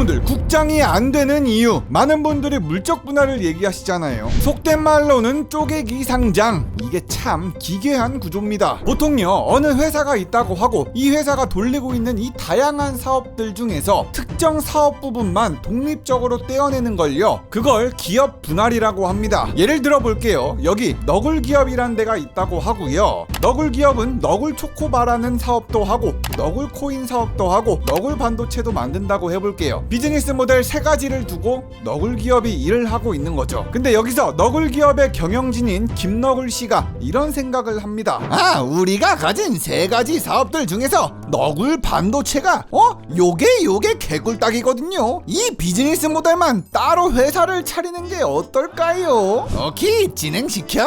여러분들, 국장이 안 되는 이유, 많은 분들이 물적 분할을 얘기하시잖아요. 속된 말로는 쪼개기 상장. 이게 참 기괴한 구조입니다. 보통요, 어느 회사가 있다고 하고 이 회사가 돌리고 있는 이 다양한 사업들 중에서 특정 사업 부분만 독립적으로 떼어내는 걸요, 그걸 기업 분할이라고 합니다. 예를 들어 볼게요. 여기 너굴기업이란 데가 있다고 하고요, 너굴기업은 너굴초코바라는 사업도 하고 너굴코인 사업도 하고 너굴반도체도 만든다고 해볼게요. 비즈니스 모델 세 가지를 두고 너굴기업이 일을 하고 있는 거죠. 근데 여기서 너굴기업의 경영진인 김너굴 씨가 이런 생각을 합니다. 아, 우리가 가진 세 가지 사업들 중에서 너굴반도체가 요게 개꿀딱이거든요. 이 비즈니스 모델만 따로 회사를 차리는 게 어떨까요? 오케이, 진행시켜!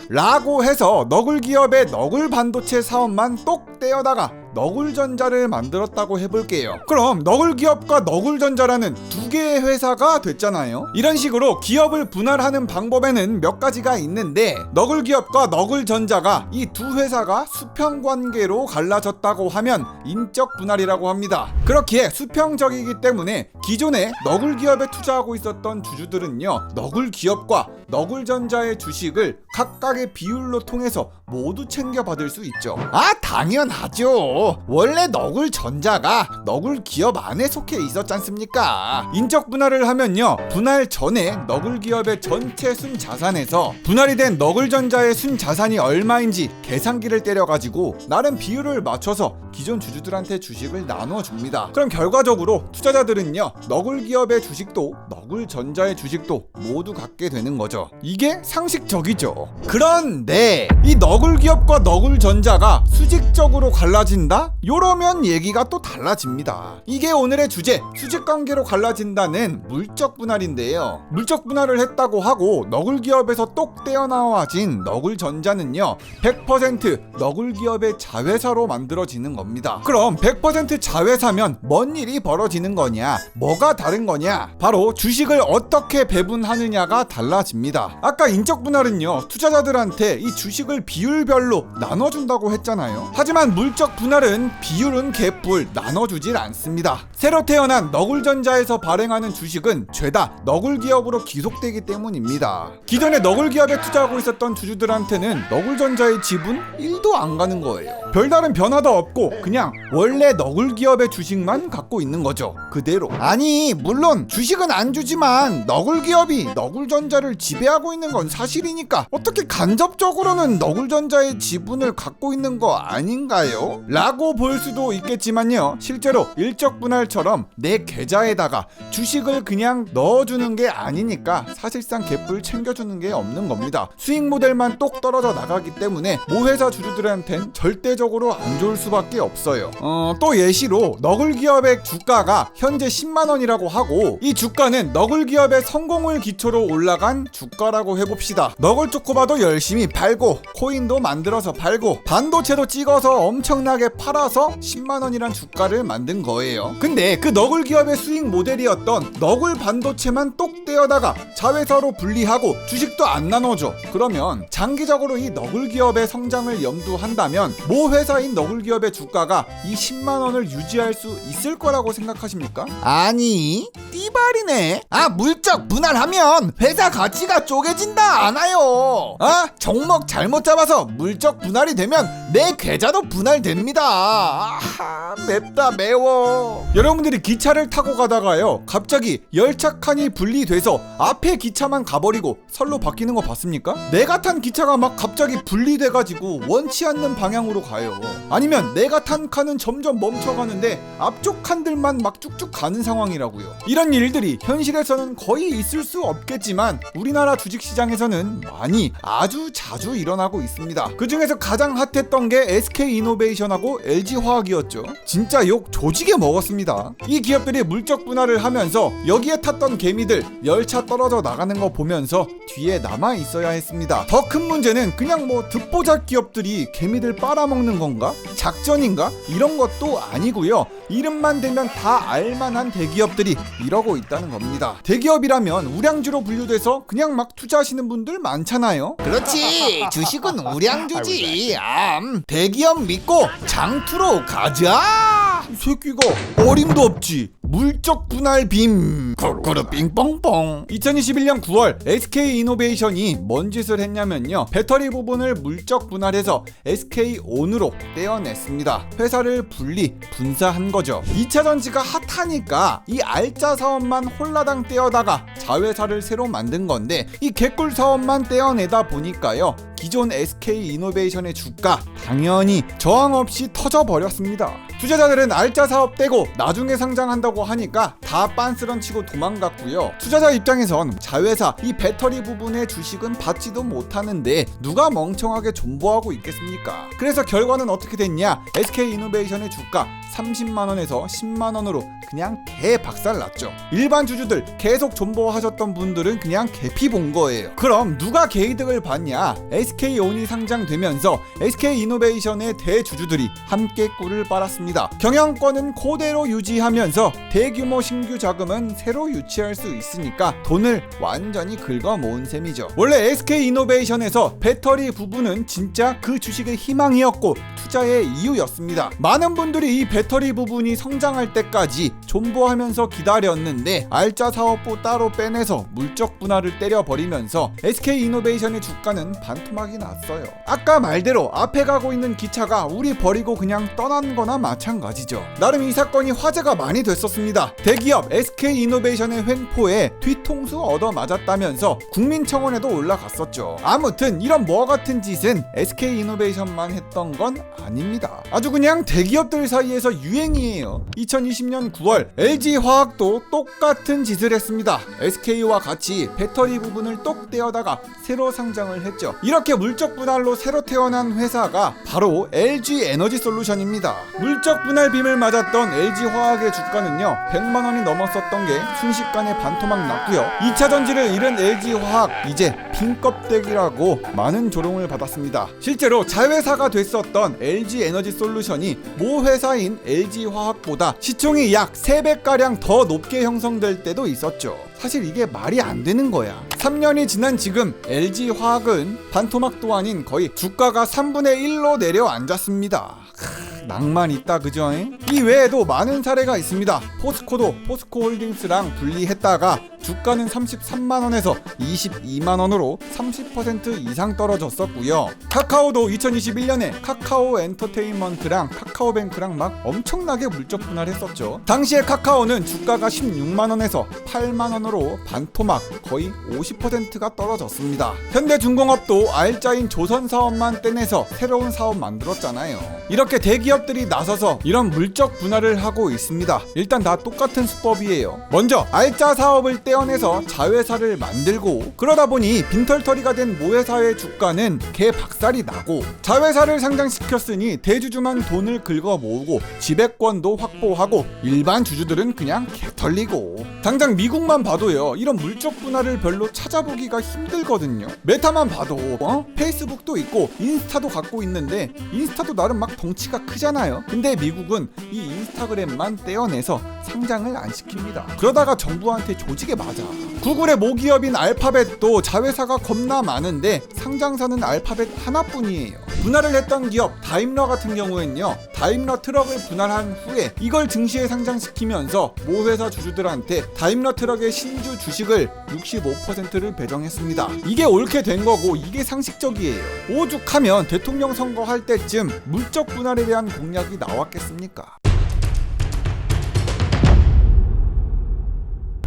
라고 해서 너굴기업의 너굴반도체 사업만 똑 떼어다가 너굴전자를 만들었다고 해볼게요. 그럼 너굴기업과 너굴전자라는 두 개의 회사가 됐잖아요. 이런 식으로 기업을 분할하는 방법에는 몇 가지가 있는데, 너굴기업과 너굴전자가 이 두 회사가 수평관계로 갈라졌다고 하면 인적 분할이라고 합니다. 그렇기에 수평적이기 때문에 기존에 너굴기업에 투자하고 있었던 주주들은요, 너굴기업과 너굴전자의 주식을 각각의 비율로 통해서 모두 챙겨받을 수 있죠. 아, 당연하죠. 원래 너굴전자가 너굴기업 안에 속해 있었지 않습니까? 인적 분할을 하면요, 분할 전에 너굴기업의 전체 순자산에서 분할이 된 너굴전자의 순자산이 얼마인지 계산기를 때려가지고 나름 비율을 맞춰서 기존 주주들한테 주식을 나눠줍니다. 그럼 결과적으로 투자자들은요, 너굴기업의 주식도 너굴전자의 주식도 모두 갖게 되는 거죠. 이게 상식적이죠. 그런데 이 너굴기업과 너굴전자가 수직적으로 갈라진다? 요러면 얘기가 또 달라집니다. 이게 오늘의 주제, 수직관계로 갈라진다는 물적 분할인데요. 물적 분할을 했다고 하고 너굴기업에서 똑 떼어나와진 너굴전자는요, 100% 너굴기업의 자회사로 만들어지는 겁니다. 그럼 100% 자회사면 뭔 일이 벌어지는 거냐? 뭐가 다른 거냐? 바로 주식을 어떻게 배분하느냐가 달라집니다. 아까 인적 분할은요, 투자자들한테 이 주식을 비율별로 나눠준다고 했잖아요. 하지만 물적 분할은 비율은 개뿔 나눠주질 않습니다. 새로 태어난 너굴전자에서 발행하는 주식은 죄다 너굴기업으로 귀속되기 때문입니다. 기존에 너굴기업에 투자하고 있었던 주주들한테는 너굴전자의 지분 1도 안 가는 거예요. 별다른 변화도 없고 그냥 원래 너굴기업의 주식만 갖고 있는 거죠. 그대로. 아니, 물론 주식은 안 주지만 너굴기업이 너굴전자를 지배하고 있는 건 사실이니까 어떻게 간접적으로는 너굴전자의 지분을 갖고 있는 거 아닌가요? 라고 볼 수도 있겠지만요, 실제로 일적 분할처럼 내 계좌에다가 주식을 그냥 넣어주는 게 아니니까 사실상 개뿔 챙겨주는 게 없는 겁니다. 수익 모델만 똑 떨어져 나가기 때문에 모회사 주주들한텐 절대적으로 안 좋을 수밖에 없어요. 또 예시로 너굴기업의 주가가 현재 10만원이라고 하고 이 주가는 너굴기업의 성공을 기초로 올라간 주가라고 해봅시다. 너굴초코바도 열심히 팔고 코인도 만들어서 팔고 반도체도 찍어서 엄청나게 팔아서 10만원이란 주가를 만든 거예요. 근데 그 너굴기업의 수익 모델이었던 너굴반도체만 똑 떼어다가 자회사로 분리하고 주식도 안 나눠줘. 그러면 장기적으로 이 너굴기업의 성장을 염두한다면 모 회사인 너굴기업의 주가가 이 10만원을 유지할 수 있을 거라고 생각하십니까? 아니, 띠발이네. 아, 물적 분할하면 회사 가치가 쪼개진다 않아요. 아, 종목 잘못 잡아서 물적 분할이 되면 내 계좌도 분할됩니다. 아하, 맵다 매워. 여러분들이 기차를 타고 가다가요, 갑자기 열차 칸이 분리돼서 앞에 기차만 가버리고 선로 바뀌는 거 봤습니까? 내가 탄 기차가 막 갑자기 분리돼가지고 원치 않는 방향으로 가요. 아니면 내가 탄 칸은 점점 멈춰가는데 앞쪽 칸들만 막 쭉쭉 가는 상황이라고요. 이런 일들이 현실에서는 거의 있을 수 없겠지만 우리나라 주식시장에서는 많이, 아주 자주 일어나고 있습니다. 그 중에서 가장 핫했던 게 SK이노베이션하고 LG화학이었죠. 진짜 욕 조지게 먹었습니다. 이 기업들이 물적 분할을 하면서 여기에 탔던 개미들 열차 떨어져 나가는 거 보면서 뒤에 남아 있어야 했습니다. 더 큰 문제는 그냥 뭐 듣보잡 기업들이 개미들 빨아먹는 건가? 작전인가? 이런 것도 아니고요. 이름만 대면 다 알만한 대기업들이 이러고 있다는 겁니다. 대기업이라면 우량주로 분류돼서 그냥 막 투자하시는 분들 많잖아요. 그렇지, 주식은 우량주지. 대기업 믿고 장투로 가자. 이 새끼가 어림도 없지. 물적 분할 빔 코코르 빙뽕뽕. 2021년 9월 SK이노베이션이 뭔 짓을 했냐면요, 배터리 부분을 물적 분할해서 SK온으로 떼어냈습니다. 회사를 분사한 거죠. 2차 전지가 핫하니까 이 알짜 사업만 홀라당 떼어다가 자회사를 새로 만든 건데, 이 개꿀 사업만 떼어내다 보니까요, 기존 SK이노베이션의 주가 당연히 저항 없이 터져버렸습니다. 투자자들은 알짜 사업 떼고 나중에 상장한다고 하니까 다 빤스런 치고 도망갔고요. 투자자 입장에선 자회사 이 배터리 부분의 주식은 받지도 못하는데 누가 멍청하게 존버하고 있겠습니까? 그래서 결과는 어떻게 됐냐? SK이노베이션의 주가 30만원에서 10만원으로 그냥 개 박살났죠. 일반 주주들, 계속 존버하셨던 분들은 그냥 개피 본 거예요. 그럼 누가 개이득을 봤냐? SK온이 상장되면서 SK이노베이션의 대주주들이 함께 꿀을 빨았습니다. 경영권은 그대로 유지하면서 대규모 신규 자금은 새로 유치할 수 있으니까 돈을 완전히 긁어 모은 셈이죠. 원래 SK이노베이션에서 배터리 부분은 진짜 그 주식의 희망이었고 투자의 이유였습니다. 많은 분들이 이 배터리 부분이 성장할 때까지 존버하면서 기다렸는데 알짜 사업부 따로 빼내서 물적 분할을 때려버리면서 SK이노베이션의 주가는 반토막이 났어요. 아까 말대로 앞에 가고 있는 기차가 우리 버리고 그냥 떠난 거나 마찬가지죠. 나름 이 사건이 화제가 많이 됐었습니다. 대기업 SK이노베이션의 횡포에 뒤통수 얻어맞았다면서 국민청원에도 올라갔었죠. 아무튼 이런 뭐 같은 짓은 SK이노베이션만 했던 건 아닙니다. 아주 그냥 대기업들 사이에서 유행이에요. 2020년 9월 LG화학도 똑같은 짓을 했습니다. SK와 같이 배터리 부분을 똑 떼어다가 새로 상장을 했죠. 이렇게 물적 분할로 새로 태어난 회사가 바로 LG에너지솔루션입니다. 물적 분할 빔을 맞았던 LG화학의 주가는요 100만원이 넘었었던 게 순식간에 반토막 났고요. 2차 전지를 잃은 LG화학, 이제 빈 껍데기라고 많은 조롱을 받았습니다. 실제로 자회사가 됐었던 LG에너지솔루션이 모 회사인 LG화학보다 시총이 약 3배가량 더 높게 형성될 때도 있었죠. 사실 이게 말이 안 되는 거야. 3년이 지난 지금 LG화학은 반토막도 아닌 거의 주가가 3분의 1로 내려앉았습니다. 낭만 있다, 그죠? 이 외에도 많은 사례가 있습니다. 포스코도 포스코홀딩스랑 분리했다가 주가는 33만원에서 22만원으로 30% 이상 떨어졌었고요. 카카오도 2021년에 카카오 엔터테인먼트랑 카카오뱅크랑 막 엄청나게 물적 분할했었죠. 당시에 카카오는 주가가 16만원에서 8만원으로 반토막, 거의 50%가 떨어졌습니다. 현대중공업도 알짜인 조선사업만 떼내서 새로운 사업 만들었잖아요. 이렇게 대기업들이 나서서 이런 물적 분할을 하고 있습니다. 일단 다 똑같은 수법이에요. 먼저 알짜 사업을 떼어내서 자회사를 만들고, 그러다 보니 빈털터리가 된 모회사의 주가는 개 박살이 나고, 자회사를 상장시켰으니 대주주만 돈을 긁어 모으고 지배권도 확보하고 일반 주주들은 그냥 개 털리고. 당장 미국만 봐도요, 이런 물적 분할을 별로 찾아보기가 힘들거든요. 메타만 봐도 페이스북도 있고 인스타도 갖고 있는데 인스타도 나름 막 덩치가 크잖아요. 근데 미국은 이 인스타그램만 떼어내서 상장을 안 시킵니다. 그러다가 정부한테 조직에 맞아. 구글의 모기업인 알파벳도 자회사가 겁나 많은데 상장사는 알파벳 하나뿐이에요. 분할을 했던 기업 다임러 같은 경우엔요, 다임러 트럭을 분할한 후에 이걸 증시에 상장시키면서 모 회사 주주들한테 다임러 트럭의 신주 주식을 65%를 배정했습니다. 이게 옳게 된 거고 이게 상식적이에요. 오죽하면 대통령 선거할 때쯤 물적 분할에 대한 공약이 나왔겠습니까?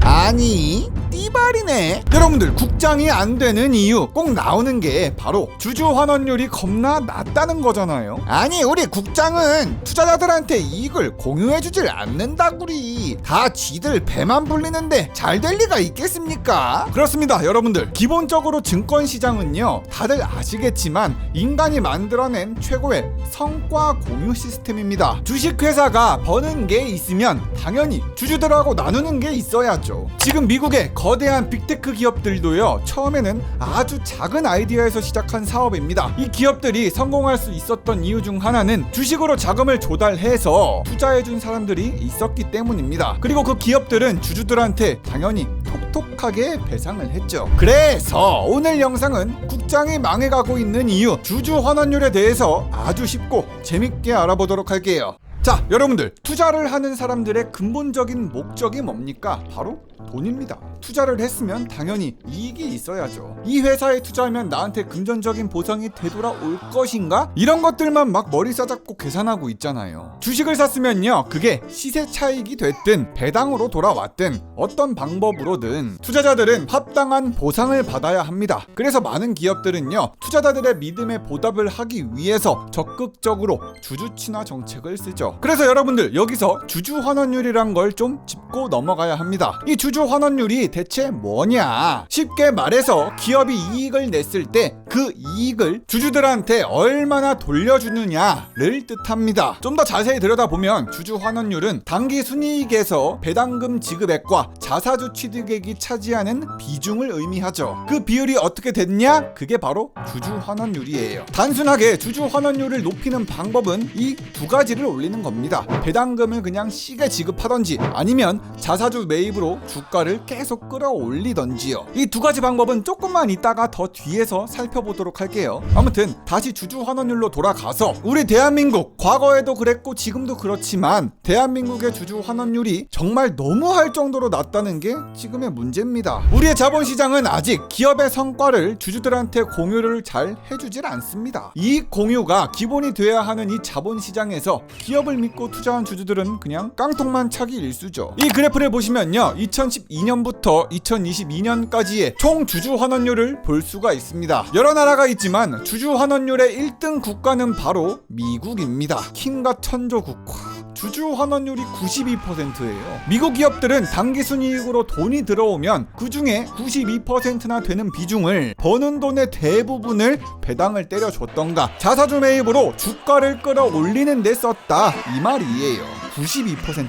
아니, 띠발이네. 여러분들, 국장이 안 되는 이유 꼭 나오는 게 바로 주주 환원율이 겁나 낮다는 거잖아요. 아니, 우리 국장은 투자자들한테 이익을 공유해주질 않는다구리. 다 지들 배만 불리는데 잘 될 리가 있겠습니까? 그렇습니다, 여러분들. 기본적으로 증권시장은요, 다들 아시겠지만 인간이 만들어낸 최고의 성과 공유 시스템입니다. 주식회사가 버는 게 있으면 당연히 주주들하고 나누는 게 있어야죠. 지금 미국의 거대한 빅테크 기업들도요, 처음에는 아주 작은 아이디어에서 시작한 사업입니다. 이 기업들이 성공할 수 있었던 이유 중 하나는 주식으로 자금을 조달해서 투자해준 사람들이 있었기 때문입니다. 그리고 그 기업들은 주주들한테 당연히 톡톡하게 배상을 했죠. 그래서 오늘 영상은 국장이 망해가고 있는 이유, 주주 환원율에 대해서 아주 쉽고 재밌게 알아보도록 할게요. 자, 여러분들, 투자를 하는 사람들의 근본적인 목적이 뭡니까? 바로 돈입니다. 투자를 했으면 당연히 이익이 있어야죠. 이 회사에 투자하면 나한테 금전적인 보상이 되돌아올 것인가? 이런 것들만 막 머리 싸잡고 계산하고 있잖아요. 주식을 샀으면요, 그게 시세 차익이 됐든 배당으로 돌아왔든 어떤 방법으로든 투자자들은 합당한 보상을 받아야 합니다. 그래서 많은 기업들은요, 투자자들의 믿음에 보답을 하기 위해서 적극적으로 주주 친화 정책을 쓰죠. 그래서 여러분들, 여기서 주주 환원율이란 걸 좀 짚고 넘어가야 합니다. 이 주주 환원율이 대체 뭐냐? 쉽게 말해서 기업이 이익을 냈을 때 그 이익을 주주들한테 얼마나 돌려주느냐를 뜻합니다. 좀 더 자세히 들여다보면 주주 환원율은 당기 순이익에서 배당금 지급액과 자사주 취득액이 차지하는 비중을 의미하죠. 그 비율이 어떻게 됐냐? 그게 바로 주주 환원율이에요. 단순하게 주주 환원율을 높이는 방법은 이 두 가지를 올리는 겁니다. 배당금을 그냥 시게 지급하던지 아니면 자사주 매입으로 주가를 계속 끌어올리던지요. 이 두 가지 방법은 조금만 이따가 더 뒤에서 살펴보도록 할게요. 아무튼 다시 주주 환원율로 돌아가서 우리 대한민국, 과거에도 그랬고 지금도 그렇지만 대한민국의 주주 환원율이 정말 너무할 정도로 낮다는 게 지금의 문제입니다. 우리의 자본시장은 아직 기업의 성과를 주주들한테 공유를 잘 해주질 않습니다. 이익 공유가 기본이 돼야 하는 이 자본시장에서 기업을 믿고 투자한 주주들은 그냥 깡통만 차기 일쑤죠. 이 그래프를 보시면요, 2012년부터 2022년까지의 총 주주 환원율을 볼 수가 있습니다. 여러 나라가 있지만 주주 환원율의 1등 국가는 바로 미국입니다. 킹과 천조 국화. 주주 환원율이 92%예요. 미국 기업들은 당기순이익으로 돈이 들어오면 그 중에 92%나 되는 비중을 버는 돈의 대부분을 배당을 때려줬던가 자사주 매입으로 주가를 끌어올리는 데 썼다, 이 말이에요. 92%.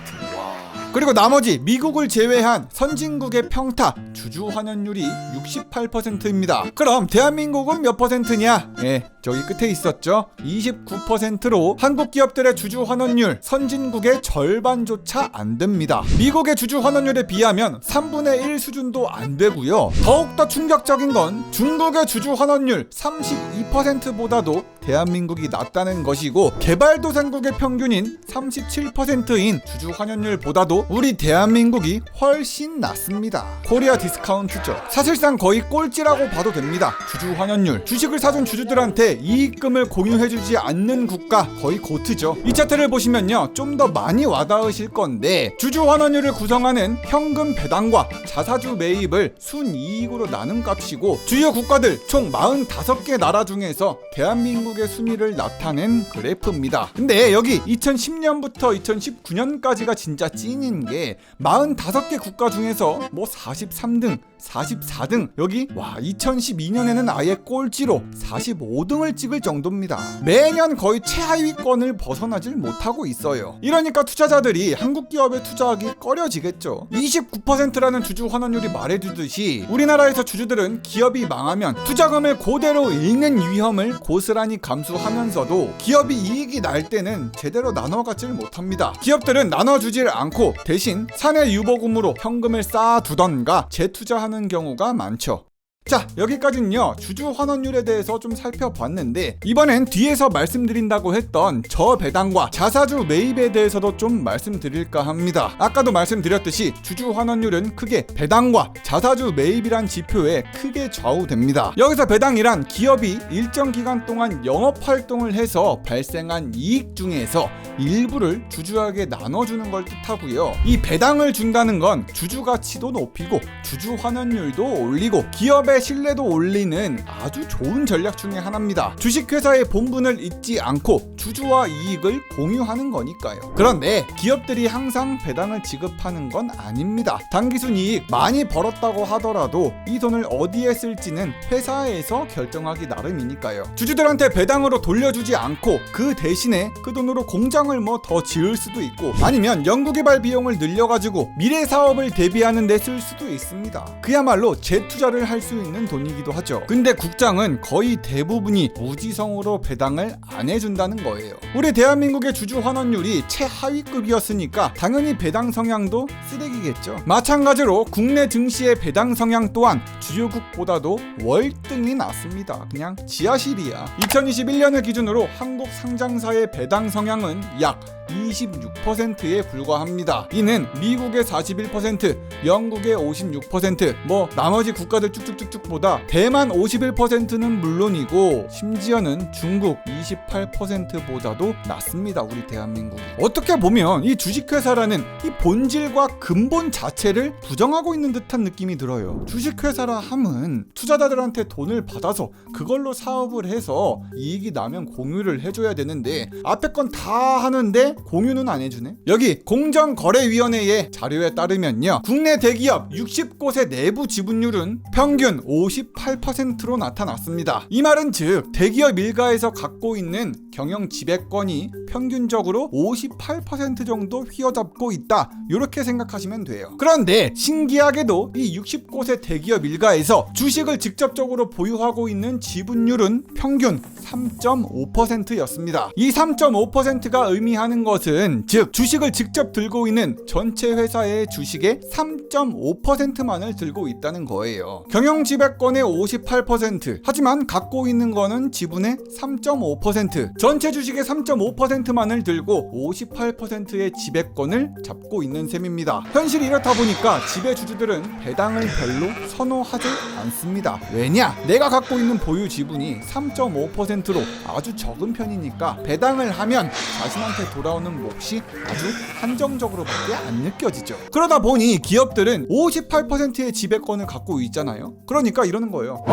그리고 나머지 미국을 제외한 선진국의 평타 주주 환원율이 68%입니다. 그럼 대한민국은 몇 퍼센트냐? 저기 끝에 있었죠. 29%로 한국 기업들의 주주 환원율 선진국의 절반조차 안 됩니다. 미국의 주주 환원율에 비하면 3분의 1 수준도 안 되고요. 더욱더 충격적인 건 중국의 주주 환원율 32%보다도 대한민국이 낮다는 것이고, 개발도상국의 평균인 37%인 주주 환원율보다도 우리 대한민국이 훨씬 낮습니다. 코리아 디스카운트죠. 사실상 거의 꼴찌라고 봐도 됩니다. 주주 환원율. 주식을 사준 주주들한테 이익금을 공유해주지 않는 국가, 거의 고트죠. 이 차트를 보시면요, 좀 더 많이 와닿으실 건데, 주주 환원율을 구성하는 현금 배당과 자사주 매입을 순이익으로 나눈 값이고, 주요 국가들 총 45개 나라 중에서 대한민국의 순위를 나타낸 그래프입니다. 근데 여기 2010년부터 2019년까지가 진짜 찐인 게 45개 국가 중에서 뭐 43등, 44등, 여기 2012년에는 아예 꼴찌로 45등을 찍을 정도입니다. 매년 거의 최하위권을 벗어나질 못하고 있어요. 이러니까 투자자들이 한국 기업에 투자하기 꺼려지겠죠. 29%라는 주주 환원율이 말해주듯이 우리나라에서 주주들은 기업이 망하면 투자금을 그대로 잃는 위험을 고스란히 감수하면서도 기업이 이익이 날 때는 제대로 나눠 갖질 못합니다. 기업들은 나눠주질 않고 대신 사내 유보금으로 현금을 쌓아두던가 재투자하는 경우가 많죠. 자, 여기까지는요, 주주 환원율에 대해서 좀 살펴봤는데, 이번엔 뒤에서 말씀드린다고 했던 저배당과 자사주 매입에 대해서도 좀 말씀드릴까 합니다. 아까도 말씀드렸듯이 주주 환원율은 크게 배당과 자사주 매입이란 지표에 크게 좌우됩니다. 여기서 배당이란 기업이 일정 기간 동안 영업활동을 해서 발생한 이익 중에서 일부를 주주에게 나눠주는 걸 뜻하고요. 이 배당을 준다는 건 주주 가치도 높이고 주주 환원율도 올리고 기업의 신뢰도 올리는 아주 좋은 전략 중에 하나입니다. 주식회사의 본분을 잊지 않고 주주와 이익을 공유하는 거니까요. 그런데 기업들이 항상 배당을 지급하는 건 아닙니다. 당기순이익 많이 벌었다고 하더라도 이 돈을 어디에 쓸지는 회사에서 결정하기 나름이니까요. 주주들한테 배당으로 돌려주지 않고 그 대신에 그 돈으로 공장을 뭐 더 지을 수도 있고, 아니면 연구개발 비용을 늘려가지고 미래 사업을 대비하는 데 쓸 수도 있습니다. 그야말로 재투자를 할 수 있는 돈이기도 하죠. 근데 국장은 거의 대부분이 무지성으로 배당을 안 해준다는 거예요. 우리 대한민국의 주주 환원율이 최하위급이었으니까 당연히 배당 성향도 쓰레기겠죠. 마찬가지로 국내 증시의 배당 성향 또한 주요국보다도 월등히 낮습니다. 그냥 지하실이야. 2021년을 기준으로 한국 상장사의 배당 성향은 약 26%에 불과합니다. 이는 미국의 41%, 영국의 56%, 나머지 국가들 쭉쭉쭉쭉보다 대만 51%는 물론이고 심지어는 중국 28%보다도 낮습니다. 우리 대한민국이. 어떻게 보면 이 주식회사라는 이 본질과 근본 자체를 부정하고 있는 듯한 느낌이 들어요. 주식회사라 함은 투자자들한테 돈을 받아서 그걸로 사업을 해서 이익이 나면 공유를 해줘야 되는데 앞에 건 다 하는데 공유는 안 해주네. 여기 공정거래위원회의 자료에 따르면요, 국내 대기업 60곳의 내부 지분율은 평균 58%로 나타났습니다. 이 말은 즉 대기업 일가에서 갖고 있는 경영 지배권이 평균적으로 58% 정도 휘어잡고 있다, 이렇게 생각하시면 돼요. 그런데 신기하게도 이 60곳의 대기업 일가에서 주식을 직접적으로 보유하고 있는 지분율은 평균 3.5%였습니다. 이 3.5%가 의미하는 것은 즉 주식을 직접 들고 있는 전체 회사의 주식의 3.5%만을 들고 있다는 거예요. 경영 지배권의 58%, 하지만 갖고 있는 거는 지분의 3.5%, 전체 주식의 3.5%만을 들고 58%의 지배권을 잡고 있는 셈입니다. 현실이 이렇다 보니까 지배주주들은 배당을 별로 선호하지 않습니다. 왜냐? 내가 갖고 있는 보유 지분이 3.5%로 아주 적은 편이니까 배당을 하면 자신한테 돌아오는 몫이 아주 한정적으로밖에 안 느껴지죠. 그러다 보니 기업들은 58%의 지배권을 갖고 있잖아요. 그러니까 이러는 거예요.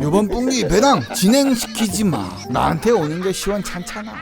이번 분기 배당 진행시키지 마. 나한테 오는 게 시원찮잖아.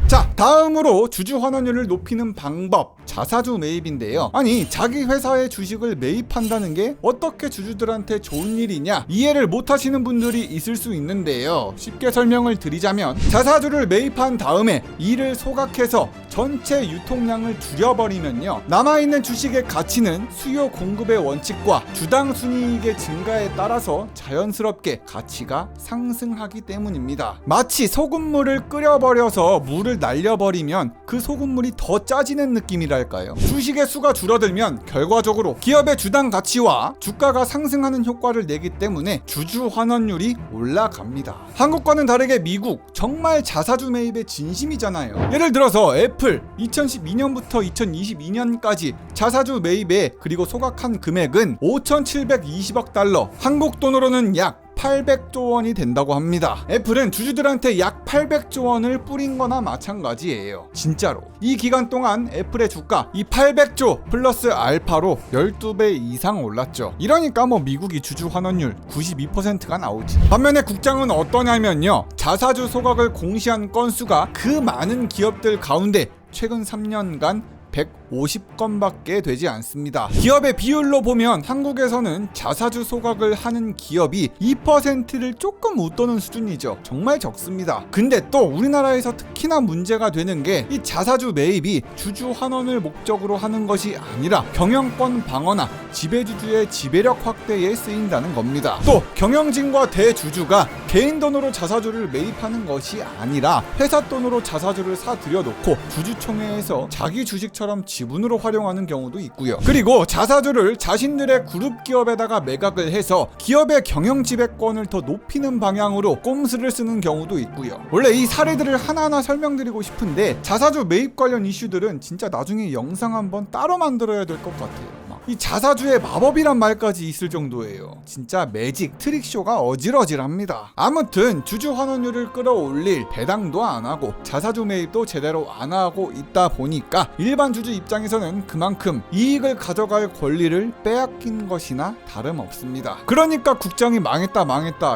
자, 다음으로 주주 환원율을 높이는 방법, 자사주 매입인데요. 아니, 자기 회사의 주식을 매입한다는 게 어떻게 주주들한테 좋은 일이냐, 이해를 못 하시는 분들이 있을 수 있는데요. 쉽게 설명을 드리자면 자사주를 매입한 다음에 이를 소각해서 전체 유통량을 줄여버리면요, 남아있는 주식의 가치는 수요 공급의 원칙과 주당 순이익의 증가에 따라서 자연스럽게 가치가 상승하기 때문입니다. 마치 소금물을 끓여버려서 물을 날려버리면 그 소금물이 더 짜지는 느낌이랄까요. 주식의 수가 줄어들면 결과적으로 기업의 주당 가치와 주가가 상승하는 효과를 내기 때문에 주주 환원율이 올라갑니다. 한국과는 다르게 미국 정말 자사주 매입의 진심이잖아요. 예를 들어서 애플 2012년부터 2022년까지 자사주 매입에 그리고 소각한 금액은 5,720억 달러, 한국 돈으로는 약 800조 원이 된다고 합니다. 애플은 주주들한테 약 800조 원을 뿌린 거나 마찬가지예요. 진짜로. 이 기간 동안 애플의 주가 이 800조 플러스 알파로 12배 이상 올랐죠. 이러니까 미국이 주주 환원율 92%가 나오지. 반면에 국장은 어떠냐면요, 자사주 소각을 공시한 건수가 그 많은 기업들 가운데 최근 3년간 150건밖에 되지 않습니다. 기업의 비율로 보면 한국에서는 자사주 소각을 하는 기업이 2%를 조금 웃도는 수준이죠. 정말 적습니다. 근데 또 우리나라에서 특히나 문제가 되는 게 이 자사주 매입이 주주 환원을 목적으로 하는 것이 아니라 경영권 방어나 지배주주의 지배력 확대에 쓰인다는 겁니다. 또 경영진과 대주주가 개인 돈으로 자사주를 매입하는 것이 아니라 회사 돈으로 자사주를 사들여놓고 주주총회에서 자기 주식처럼 지분으로 활용하는 경우도 있고요. 그리고 자사주를 자신들의 그룹 기업에다가 매각을 해서 기업의 경영 지배권을 더 높이는 방향으로 꼼수를 쓰는 경우도 있고요. 원래 이 사례들을 하나하나 설명드리고 싶은데 자사주 매입 관련 이슈들은 진짜 나중에 영상 한번 따로 만들어야 될 것 같아요. 이 자사주의 마법이란 말까지 있을 정도예요. 진짜 매직 트릭쇼가 어질어질합니다. 아무튼 주주 환원율을 끌어올릴 배당도 안 하고 자사주 매입도 제대로 안 하고 있다 보니까 일반 주주 입장에서는 그만큼 이익을 가져갈 권리를 빼앗긴 것이나 다름없습니다. 그러니까 국장이 망했다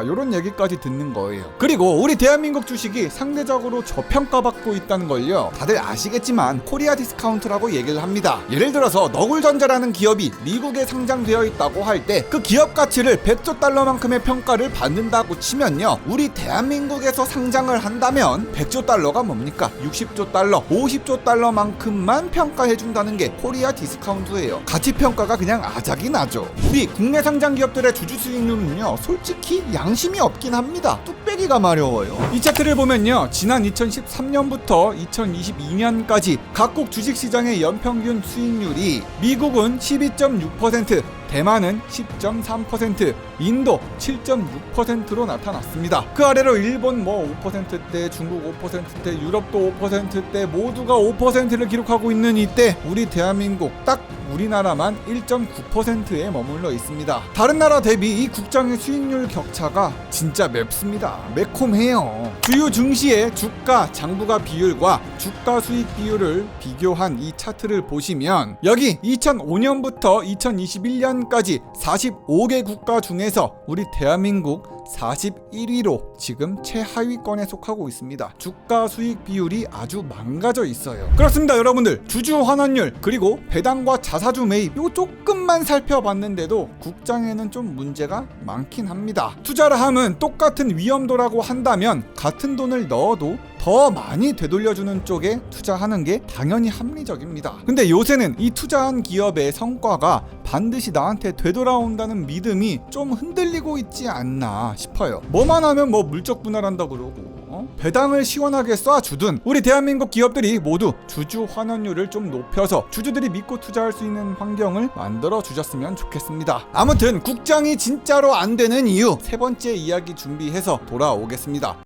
이런 얘기까지 듣는 거예요. 그리고 우리 대한민국 주식이 상대적으로 저평가받고 있다는 걸요, 다들 아시겠지만 코리아 디스카운트라고 얘기를 합니다. 예를 들어서 너굴전자라는 기업이 기업이 미국에 상장되어 있다고 할 때 그 기업 가치를 100조 달러만큼의 평가를 받는다고 치면요, 우리 대한민국에서 상장을 한다면 100조 달러가 뭡니까? 60조 달러, 50조 달러만큼만 평가해준다는 게 코리아 디스카운트예요. 가치 평가가 그냥 아작이 나죠. 우리 국내 상장 기업들의 주주 수익률은요, 솔직히 양심이 없긴 합니다. 뚝배기가 마려워요. 이 차트를 보면요, 지난 2013년부터 2022년까지 각국 주식시장의 연평균 수익률이 미국은 12.6%, 대만은 10.3%, 인도 7.6%로 나타났습니다. 그 아래로 일본 5%대, 중국 5%대, 유럽도 5%대, 모두가 5%를 기록하고 있는 이때 우리 대한민국 딱 우리나라만 1.9%에 머물러 있습니다. 다른 나라 대비 이 국장의 수익률 격차가 진짜 맵습니다. 매콤해요. 주요 증시의 주가 장부가 비율과 주가 수익 비율을 비교한 이 차트를 보시면 여기 2005년부터 2021년까지 45개 국가 중에서 우리 대한민국 41위로 지금 최하위권에 속하고 있습니다. 주가 수익 비율이 아주 망가져 있어요. 그렇습니다, 여러분들. 주주 환원율 그리고 배당과 자사주 매입 요 조금만 살펴봤는데도 국장에는 좀 문제가 많긴 합니다. 투자를 하면 똑같은 위험도라고 한다면 같은 돈을 넣어도 더 많이 되돌려주는 쪽에 투자하는 게 당연히 합리적입니다. 근데 요새는 이 투자한 기업의 성과가 반드시 나한테 되돌아온다는 믿음이 좀 흔들리고 있지 않나 싶어요. 뭐만 하면 물적 분할한다 그러고 배당을 시원하게 쏴주든 우리 대한민국 기업들이 모두 주주 환원율을 좀 높여서 주주들이 믿고 투자할 수 있는 환경을 만들어 주셨으면 좋겠습니다. 아무튼 국장이 진짜로 안 되는 이유 세 번째 이야기 준비해서 돌아오겠습니다.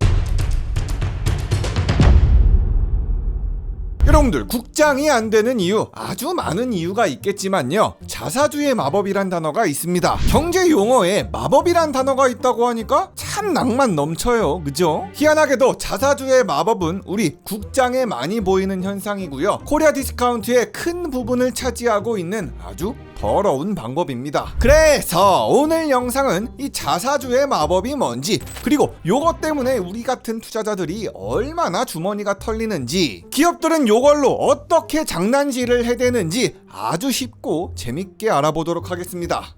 여러분들, 국장이 안 되는 이유 아주 많은 이유가 있겠지만요, 자사주의 마법이란 단어가 있습니다. 경제 용어에 마법이란 단어가 있다고 하니까 참 낭만 넘쳐요, 그죠? 희한하게도 자사주의 마법은 우리 국장에 많이 보이는 현상이고요, 코리아 디스카운트의 큰 부분을 차지하고 있는 아주 더러운 방법입니다. 그래서 오늘 영상은 이 자사주의 마법이 뭔지, 그리고 요것 때문에 우리 같은 투자자들이 얼마나 주머니가 털리는지, 기업들은 요걸로 어떻게 장난질을 해대는지 아주 쉽고 재밌게 알아보도록 하겠습니다.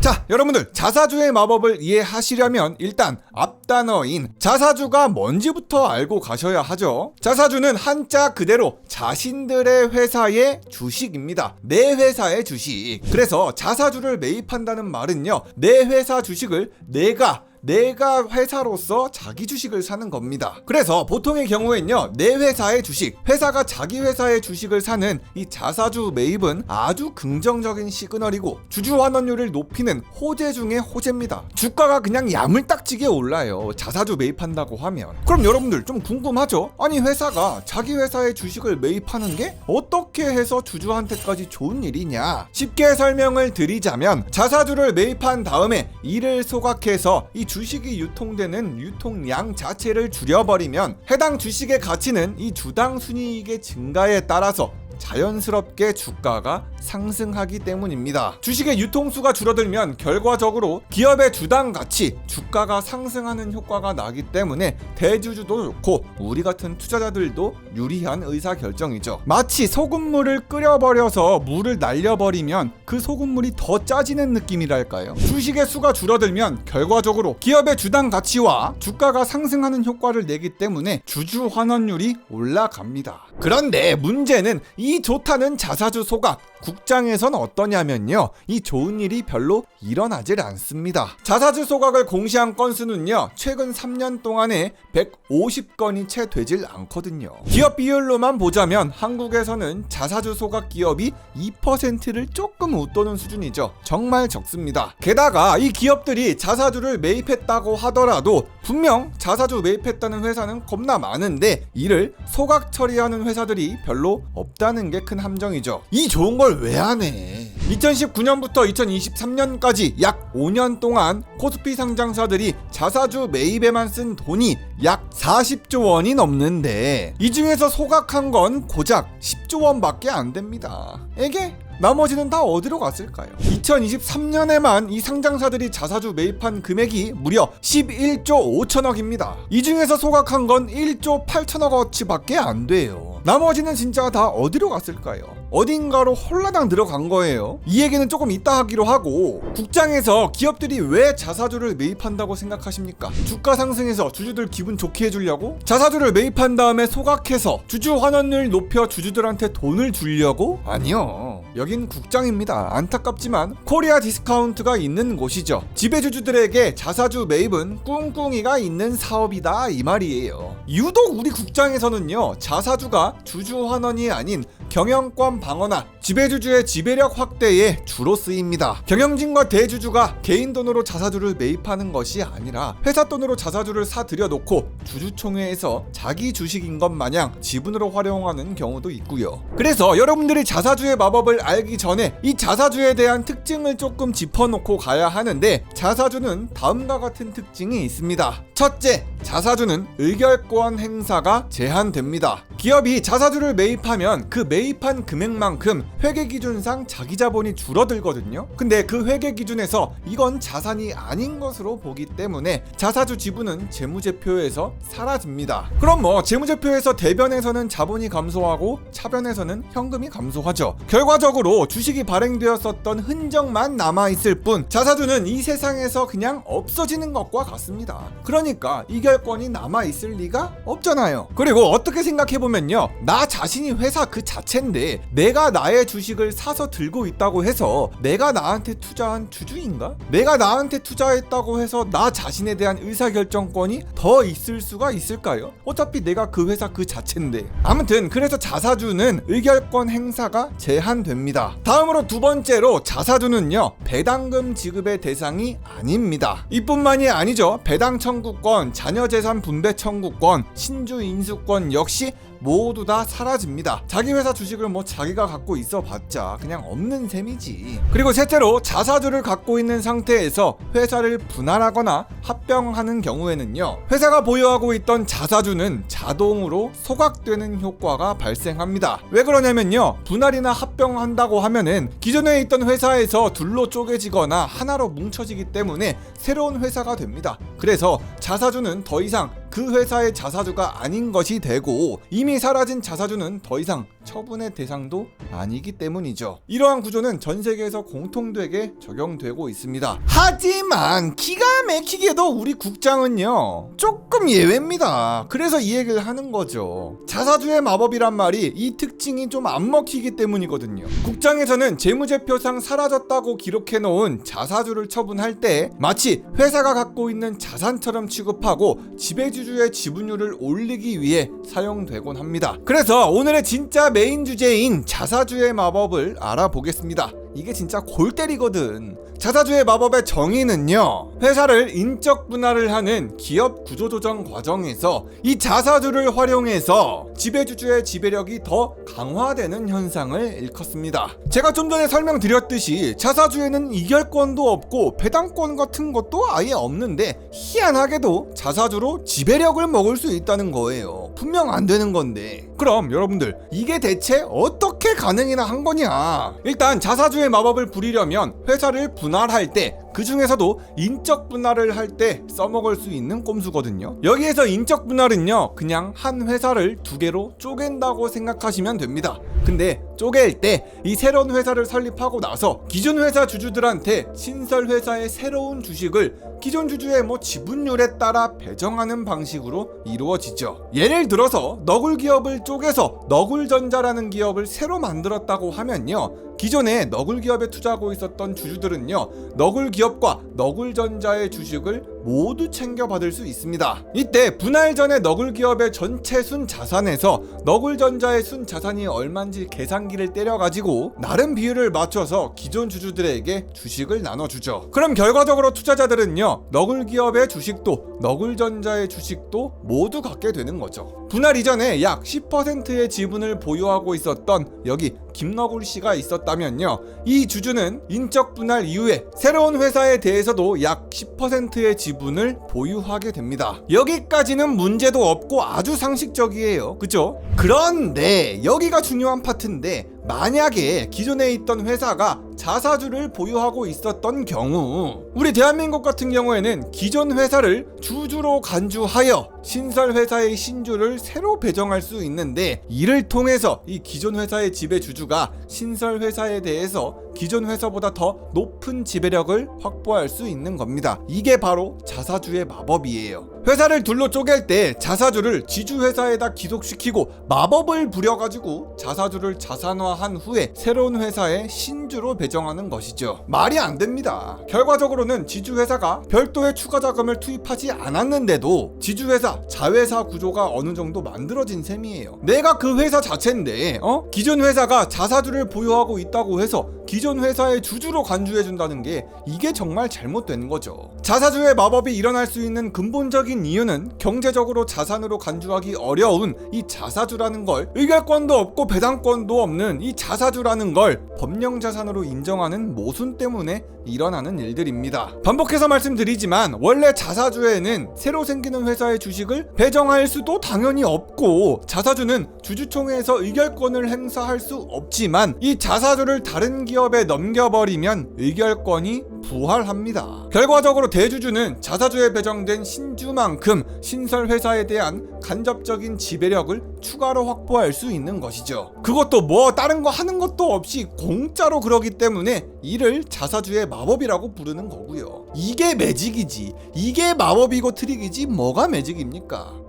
자, 여러분들, 자사주의 마법을 이해하시려면 일단 앞단어인 자사주가 뭔지부터 알고 가셔야 하죠. 자사주는 한자 그대로 자신들의 회사의 주식입니다. 내 회사의 주식. 그래서 자사주를 매입한다는 말은요, 내 회사 주식을 내가 회사로서 자기 주식을 사는 겁니다. 그래서 보통의 경우엔요, 내 회사의 주식, 회사가 자기 회사의 주식을 사는 이 자사주 매입은 아주 긍정적인 시그널이고 주주 환원율을 높이는 호재 중의 호재입니다. 주가가 그냥 야물딱지게 올라요, 자사주 매입한다고 하면. 그럼 여러분들 좀 궁금하죠? 아니, 회사가 자기 회사의 주식을 매입하는 게 어떻게 해서 주주한테까지 좋은 일이냐? 쉽게 설명을 드리자면 자사주를 매입한 다음에 이를 소각해서 이 주식이 유통되는 유통량 자체를 줄여버리면 해당 주식의 가치는 이 주당 순이익의 증가에 따라서 자연스럽게 주가가 상승하기 때문입니다. 주식의 유통수가 줄어들면 결과적으로 기업의 주당 가치, 주가가 상승하는 효과가 나기 때문에 대주주도 좋고 우리 같은 투자자들도 유리한 의사결정이죠. 마치 소금물을 끓여버려서 물을 날려버리면 그 소금물이 더 짜지는 느낌이랄까요. 주식의 수가 줄어들면 결과적으로 기업의 주당 가치와 주가가 상승하는 효과를 내기 때문에 주주 환원율이 올라갑니다. 그런데 문제는 이 좋다는 자사주 소각, 국장에선 어떠냐면요, 이 좋은 일이 별로 일어나질 않습니다. 자사주 소각을 공시한 건수는요, 최근 3년 동안에 150건이 채 되질 않거든요. 기업 비율로만 보자면 한국에서는 자사주 소각 기업이 2%를 조금 웃도는 수준이죠. 정말 적습니다. 게다가 이 기업들이 자사주를 매입했다고 하더라도 분명 자사주 매입했다는 회사는 겁나 많은데 이를 소각 처리하는 회사들이 별로 없다는 게 큰 함정이죠. 이 좋은 걸 왜 안 해? 2019년부터 2023년까지 약 5년 동안 코스피 상장사들이 자사주 매입에만 쓴 돈이 약 40조 원이 넘는데 이 중에서 소각한 건 고작 10조 원밖에 안 됩니다. 이게 나머지는 다 어디로 갔을까요? 2023년에만 이 상장사들이 자사주 매입한 금액이 무려 11조 5천억입니다. 이 중에서 소각한 건 1조 8천억어치밖에 안 돼요. 나머지는 진짜 다 어디로 갔을까요? 어딘가로 홀라당 들어간 거예요. 이 얘기는 조금 이따 하기로 하고, 국장에서 기업들이 왜 자사주를 매입한다고 생각하십니까? 주가 상승해서 주주들 기분 좋게 해주려고? 자사주를 매입한 다음에 소각해서 주주 환원을 높여 주주들한테 돈을 주려고? 아니요. 여긴 국장입니다. 안타깝지만 코리아 디스카운트가 있는 곳이죠. 지배주주들에게 자사주 매입은 꿍꿍이가 있는 사업이다 이 말이에요. 유독 우리 국장에서는요, 자사주가 주주 환원이 아닌 경영권 방어나 지배주주의 지배력 확대에 주로 쓰입니다. 경영진과 대주주가 개인 돈으로 자사주를 매입하는 것이 아니라 회사 돈으로 자사주를 사들여 놓고 주주총회에서 자기 주식인 것 마냥 지분으로 활용하는 경우도 있고요. 그래서 여러분들이 자사주의 마법을 알기 전에 이 자사주에 대한 특징을 조금 짚어놓고 가야 하는데, 자사주는 다음과 같은 특징이 있습니다. 첫째, 자사주는 의결권 행사가 제한됩니다. 기업이 자사주를 매입하면 그 매입한 금액만큼 회계기준상 자기 자본이 줄어들거든요. 근데 그 회계기준에서 이건 자산이 아닌 것으로 보기 때문에 자사주 지분은 재무제표에서 사라집니다. 그럼 재무제표에서 대변에서는 자본이 감소하고 차변에서는 현금이 감소하죠. 결과적으로 주식이 발행되었었던 흔적만 남아있을 뿐 자사주는 이 세상에서 그냥 없어지는 것과 같습니다. 그러니까 이결권이 남아있을 리가 없잖아요. 그리고 어떻게 생각해보면요, 나 자신이 회사 그 자체인데 내가 나의 주식을 사서 들고 있다고 해서 내가 나한테 투자한 주주인가? 내가 나한테 투자했다고 해서 나 자신에 대한 의사결정권이 더 있을 수가 있을까요? 어차피 내가 그 회사 그 자체인데. 아무튼 그래서 자사주는 의결권 행사가 제한됩니다. 다음으로 두 번째로, 자사주는요, 배당금 지급의 대상이 아닙니다. 이뿐만이 아니죠. 배당 청구권, 자녀재산 분배 청구권, 신주 인수권 역시 모두 다 사라집니다. 자기 회사 주식을 자기가 갖고 있어 봤자 그냥 없는 셈이지. 그리고 셋째로, 자사주를 갖고 있는 상태에서 회사를 분할하거나 합병하는 경우에는요, 회사가 보유하고 있던 자사주는 자동으로 소각되는 효과가 발생합니다. 왜 그러냐면요, 분할이나 합병한다고 하면은 기존에 있던 회사에서 둘로 쪼개지거나 하나로 뭉쳐지기 때문에 새로운 회사가 됩니다. 그래서 자사주는 더 이상 그 회사의 자사주가 아닌 것이 되고, 이미 사라진 자사주는 더 이상 처분의 대상도 아니기 때문이죠. 이러한 구조는 전 세계에서 공통되게 적용되고 있습니다. 하지만 기가 막히게도 우리 국장은요, 조금 예외입니다. 그래서 이 얘기를 하는 거죠. 자사주의 마법이란 말이 이 특징이 좀 안 먹히기 때문이거든요. 국장에서는 재무제표상 사라졌다고 기록해놓은 자사주를 처분할 때 마치 회사가 갖고 있는 자산처럼 취급하고 지배주주의 지분율을 올리기 위해 사용되곤 합니다. 그래서 오늘의 진짜 메인 주제인 자사주의 마법을 알아보겠습니다. 이게 진짜 골 때리거든. 자사주의 마법의 정의는요, 회사를 인적 분할을 하는 기업 구조조정 과정에서 이 자사주를 활용해서 지배주주의 지배력이 더 강화되는 현상을 일컫습니다. 제가 좀 전에 설명드렸듯이 자사주에는 이결권도 없고 배당권 같은 것도 아예 없는데 희한하게도 자사주로 지배력을 먹을 수 있다는 거예요. 분명 안 되는 건데. 그럼 여러분들, 이게 대체 어떻게 가능이나 한 거냐? 일단 자사주의 마법을 부리려면 회사를 분할할 때, 그 중에서도 인적 분할을 할 때 써먹을 수 있는 꼼수거든요. 여기에서 인적 분할은요, 그냥 한 회사를 두 개로 쪼갠다고 생각하시면 됩니다. 근데 쪼갤 때 이 새로운 회사를 설립하고 나서 기존 회사 주주들한테 신설 회사의 새로운 주식을 기존 주주의 지분율에 따라 배정하는 방식으로 이루어지죠. 예를 들어서 너굴 기업을 쪼개서 너굴전자라는 기업을 새로 만들었다고 하면요, 기존에 너굴 기업에 투자하고 있었던 주주들은요, 너굴 기업과 너굴전자의 주식을 모두 챙겨받을 수 있습니다. 이때 분할 전에 너굴 기업의 전체 순 자산에서 너굴전자의 순 자산이 얼마인지 계산기를 때려가지고 나름 비율을 맞춰서 기존 주주들에게 주식을 나눠주죠. 그럼 결과적으로 투자자들은요, 너굴 기업의 주식도 너굴전자의 주식도 모두 갖게 되는 거죠. 분할 이전에 약 10%의 지분을 보유하고 있었던 여기 김너굴 씨가 있었다면요, 이 주주는 인적 분할 이후에 새로운 회사에 대해서도 약 10%의 지분을 보유하게 됩니다. 여기까지는 문제도 없고 아주 상식적이에요. 그죠? 그런데 여기가 중요한 파트인데, 만약에 기존에 있던 회사가 자사주를 보유하고 있었던 경우, 우리 대한민국 같은 경우에는 기존 회사를 주주로 간주하여 신설 회사의 신주를 새로 배정할 수 있는데, 이를 통해서 이 기존 회사의 지배주주가 신설 회사에 대해서 기존 회사보다 더 높은 지배력을 확보할 수 있는 겁니다. 이게 바로 자사주의 마법이에요. 회사를 둘로 쪼갤 때 자사주를 지주회사에다 귀속시키고 마법을 부려가지고 자사주를 자산화한 후에 새로운 회사의 신주로 배정하는 것이죠. 말이 안 됩니다. 결과적으로는 지주회사가 별도의 추가 자금을 투입하지 않았는데도 지주회사, 자회사 구조가 어느 정도 만들어진 셈이에요. 내가 그 회사 자체인데 기존 회사가 자사주를 보유하고 있다고 해서 기존 회사의 주주로 간주해준다는 게, 이게 정말 잘못된 거죠. 자사주의 마법이 일어날 수 있는 근본적인 이유는 경제적으로 자산으로 간주하기 어려운 이 자사주라는 걸, 의결권도 없고 배당권도 없는 이 자사주라는 걸 법령자산으로 인정하는 모순 때문에 일어나는 일들입니다. 반복해서 말씀드리지만 원래 자사주에는 새로 생기는 회사의 주식을 배정할 수도 당연히 없고, 자사주는 주주총회에서 의결권을 행사할 수 없지만 이 자사주를 다른 기업에 넘겨버리면 의결권이 부활합니다. 결과적으로 대주주는 자사주에 배정된 신주만큼 신설 회사에 대한 간접적인 지배력을 추가로 확보할 수 있는 것이죠. 그것도 뭐 다른 거 하는 것도 없이 공짜로 그러기 때문에 이를 자사주의 마법이라고 부르는 거고요. 이게 매직이지, 이게 마법이고 트릭이지 뭐가 매직입니까?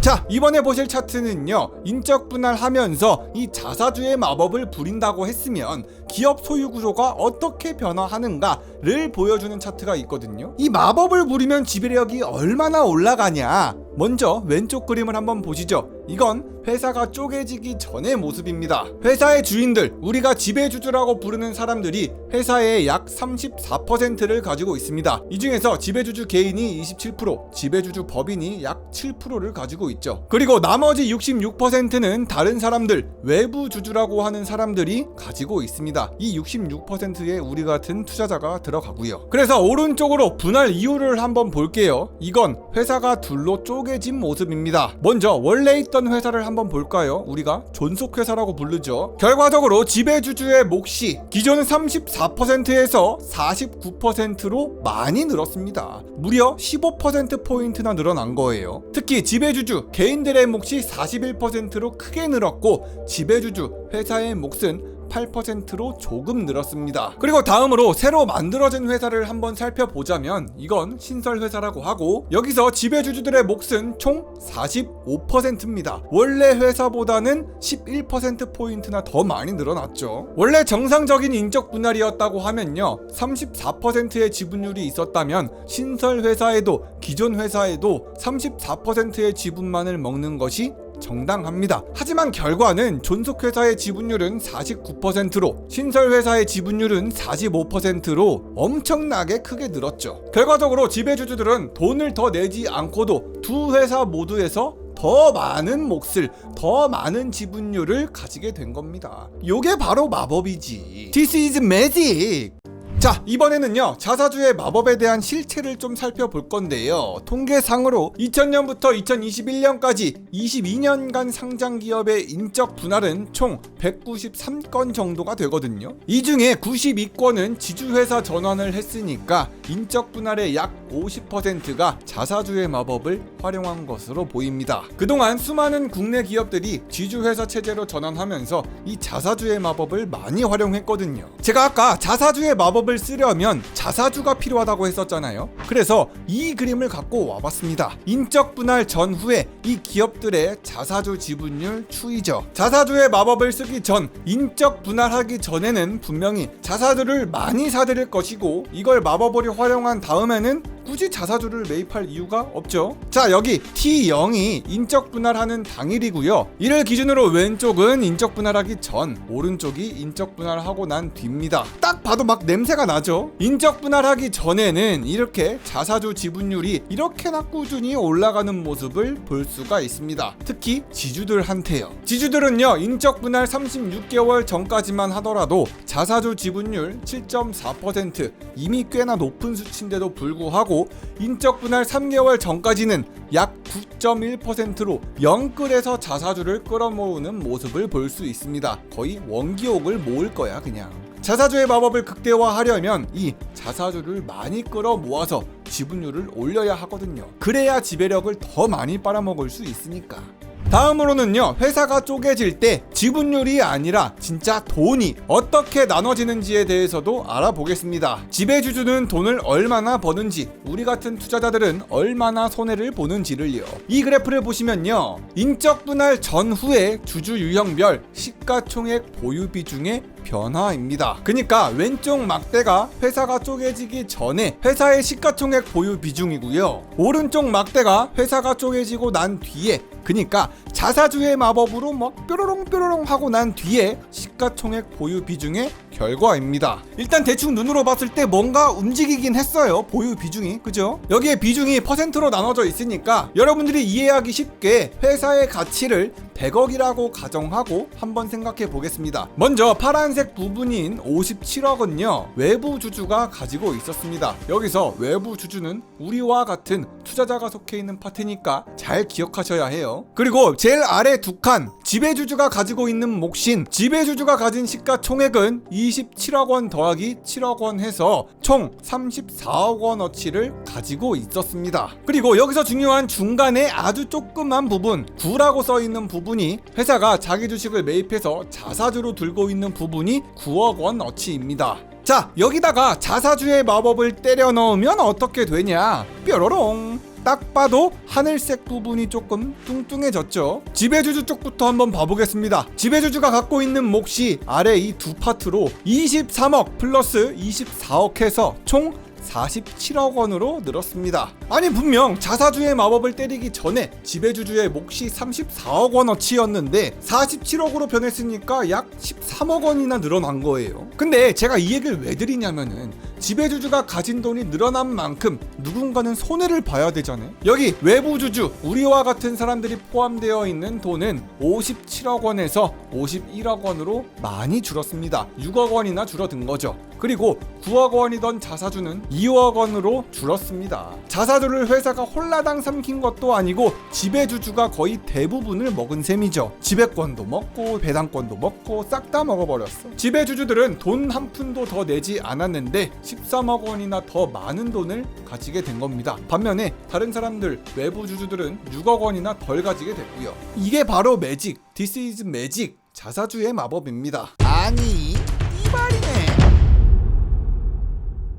자, 이번에 보실 차트는요, 인적 분할하면서 이 자사주의 마법을 부린다고 했으면 기업 소유 구조가 어떻게 변화하는가를 보여주는 차트가 있거든요. 이 마법을 부리면 지배력이 얼마나 올라가냐, 먼저 왼쪽 그림을 한번 보시죠. 이건 회사가 쪼개지기 전의 모습입니다. 회사의 주인들, 우리가 지배주주라고 부르는 사람들이 회사의 약 34%를 가지고 있습니다. 이 중에서 지배주주 개인이 27%, 지배주주 법인이 약 7%를 가지고 있죠. 그리고 나머지 66%는 다른 사람들, 외부 주주라고 하는 사람들이 가지고 있습니다. 이 66%에 우리 같은 투자자가 들어가고요. 그래서 오른쪽으로 분할 이유를 한번 볼게요. 이건 회사가 둘로 쪼개진 모습입니다. 먼저 원래 있던 회사를 한번 볼까요? 우리가 존속회사라고 부르죠. 결과적으로 지배주주의 몫이 기존 34%에서 49%로 많이 늘었습니다. 무려 15%포인트나 늘어난 거예요. 특히 지배주주 개인들의 몫이 41%로 크게 늘었고, 지배주주 회사의 몫은 8%로 조금 늘었습니다. 그리고 다음으로 새로 만들어진 회사를 한번 살펴보자면 이건 신설회사라고 하고, 여기서 지배주주들의 몫은 총 45%입니다. 원래 회사보다는 11%포인트나 더 많이 늘어났죠. 원래 정상적인 인적 분할이었다고 하면요, 34%의 지분율이 있었다면 신설회사에도 기존 회사에도 34%의 지분만을 먹는 것이 정당합니다. 하지만 결과는 존속회사의 지분율은 49%로 신설회사의 지분율은 45%로 엄청나게 크게 늘었죠. 결과적으로 지배주주들은 돈을 더 내지 않고도 두 회사 모두에서 더 많은 몫을, 더 많은 지분율을 가지게 된 겁니다. 요게 바로 마법이지. This is magic. 자, 이번에는요, 자사주의 마법에 대한 실체를 좀 살펴볼 건데요. 통계상으로 2000년부터 2021년까지 22년간 상장 기업의 인적 분할은 총 193건 정도가 되거든요. 이 중에 92건은 지주회사 전환을 했으니까 인적 분할의 약 50%가 자사주의 마법을 활용한 것으로 보입니다. 그동안 수많은 국내 기업들이 지주회사 체제로 전환하면서 이 자사주의 마법을 많이 활용했거든요. 제가 아까 자사주의 마법을 쓰려면 자사주가 필요하다고 했었잖아요. 그래서 이 그림을 갖고 와봤습니다. 인적 분할 전후에 이 기업들의 자사주 지분율 추이죠. 자사주의 마법을 쓰기 전, 인적 분할하기 전에는 분명히 자사주를 많이 사들일 것이고, 이걸 마법으로 활용한 다음에는 굳이 자사주를 매입할 이유가 없죠. 자, 여기 T0이 인적 분할하는 당일이고요. 이를 기준으로 왼쪽은 인적 분할하기 전, 오른쪽이 인적 분할하고 난 뒤입니다. 딱 봐도 막 냄새가 나죠. 인적 분할하기 전에는 이렇게 자사주 지분율이 이렇게나 꾸준히 올라가는 모습을 볼 수가 있습니다. 특히 지주들한테요. 지주들은요, 인적 분할 36개월 전까지만 하더라도 자사주 지분율 7.4%, 이미 꽤나 높은 수치인데도 불구하고 그리고 인적 분할 3개월 전까지는 약 9.1%로 영끌에서 자사주를 끌어모으는 모습을 볼 수 있습니다. 거의 원기옥을 모을 거야 그냥. 자사주의 마법을 극대화하려면 이 자사주를 많이 끌어모아서 지분율을 올려야 하거든요. 그래야 지배력을 더 많이 빨아먹을 수 있으니까. 다음으로는요, 회사가 쪼개질 때 지분율이 아니라 진짜 돈이 어떻게 나눠지는지에 대해서도 알아보겠습니다. 지배주주는 돈을 얼마나 버는지, 우리 같은 투자자들은 얼마나 손해를 보는지를요. 이 그래프를 보시면요, 인적 분할 전후의 주주 유형별 시가총액 보유 비중의 변화입니다. 그러니까 왼쪽 막대가 회사가 쪼개지기 전에 회사의 시가총액 보유 비중이고요, 오른쪽 막대가 회사가 쪼개지고 난 뒤에, 그러니까 자사주의 마법으로 막 뾰로롱 하고 난 뒤에 시가총액 보유 비중의 결과입니다. 일단 대충 눈으로 봤을 때 뭔가 움직이긴 했어요. 보유 비중이, 그죠? 여기에 비중이 퍼센트로 나눠져 있으니까 여러분들이 이해하기 쉽게 회사의 가치를 100억이라고 가정하고 한번 생각해 보겠습니다. 먼저 파란색 부분인 57억은요, 외부 주주가 가지고 있었습니다. 여기서 외부 주주는 우리와 같은 투자자가 속해 있는 파트니까 잘 기억하셔야 해요. 그리고 제일 아래 두 칸, 지배주주가 가지고 있는 몫인 지배주주가 가진 시가총액은 27억 원 더하기 7억 원 해서 총 34억 원어치를 가지고 있었습니다. 그리고 여기서 중요한 중간에 아주 조그만 부분, 9라고 써있는 부분이 회사가 자기 주식을 매입해서 자사주로 들고 있는 부분이 9억 원어치입니다. 자, 여기다가 자사주의 마법을 때려 넣으면 어떻게 되냐? 뾰로롱. 딱 봐도 하늘색 부분이 조금 뚱뚱해졌죠. 지배주주 쪽부터 한번 봐보겠습니다. 지배주주가 갖고 있는 몫이 아래 이 두 파트로 23억 플러스 24억 해서 총 47억 원으로 늘었습니다. 아니, 분명 자사주의 마법을 때리기 전에 지배주주의 몫이 34억 원어치였는데 47억으로 변했으니까 약 13억 원이나 늘어난 거예요. 근데 제가 이 얘기를 왜 드리냐면은, 지배주주가 가진 돈이 늘어난 만큼 누군가는 손해를 봐야 되잖아요. 여기 외부주주, 우리와 같은 사람들이 포함되어 있는 돈은 57억 원에서 51억 원으로 많이 줄었습니다. 6억 원이나 줄어든 거죠. 그리고 9억 원이던 자사주는 2억 원으로 줄었습니다. 자사주를 회사가 홀라당 삼킨 것도 아니고 지배주주가 거의 대부분을 먹은 셈이죠. 지배권도 먹고 배당권도 먹고 싹 다 먹어버렸어. 지배주주들은 돈 한 푼도 더 내지 않았는데 13억 원이나 더 많은 돈을 가지게 된 겁니다. 반면에 다른 사람들, 외부 주주들은 6억 원이나 덜 가지게 됐고요. 이게 바로 매직, This is magic, 자사주의 마법입니다. 아니, 이 말이네.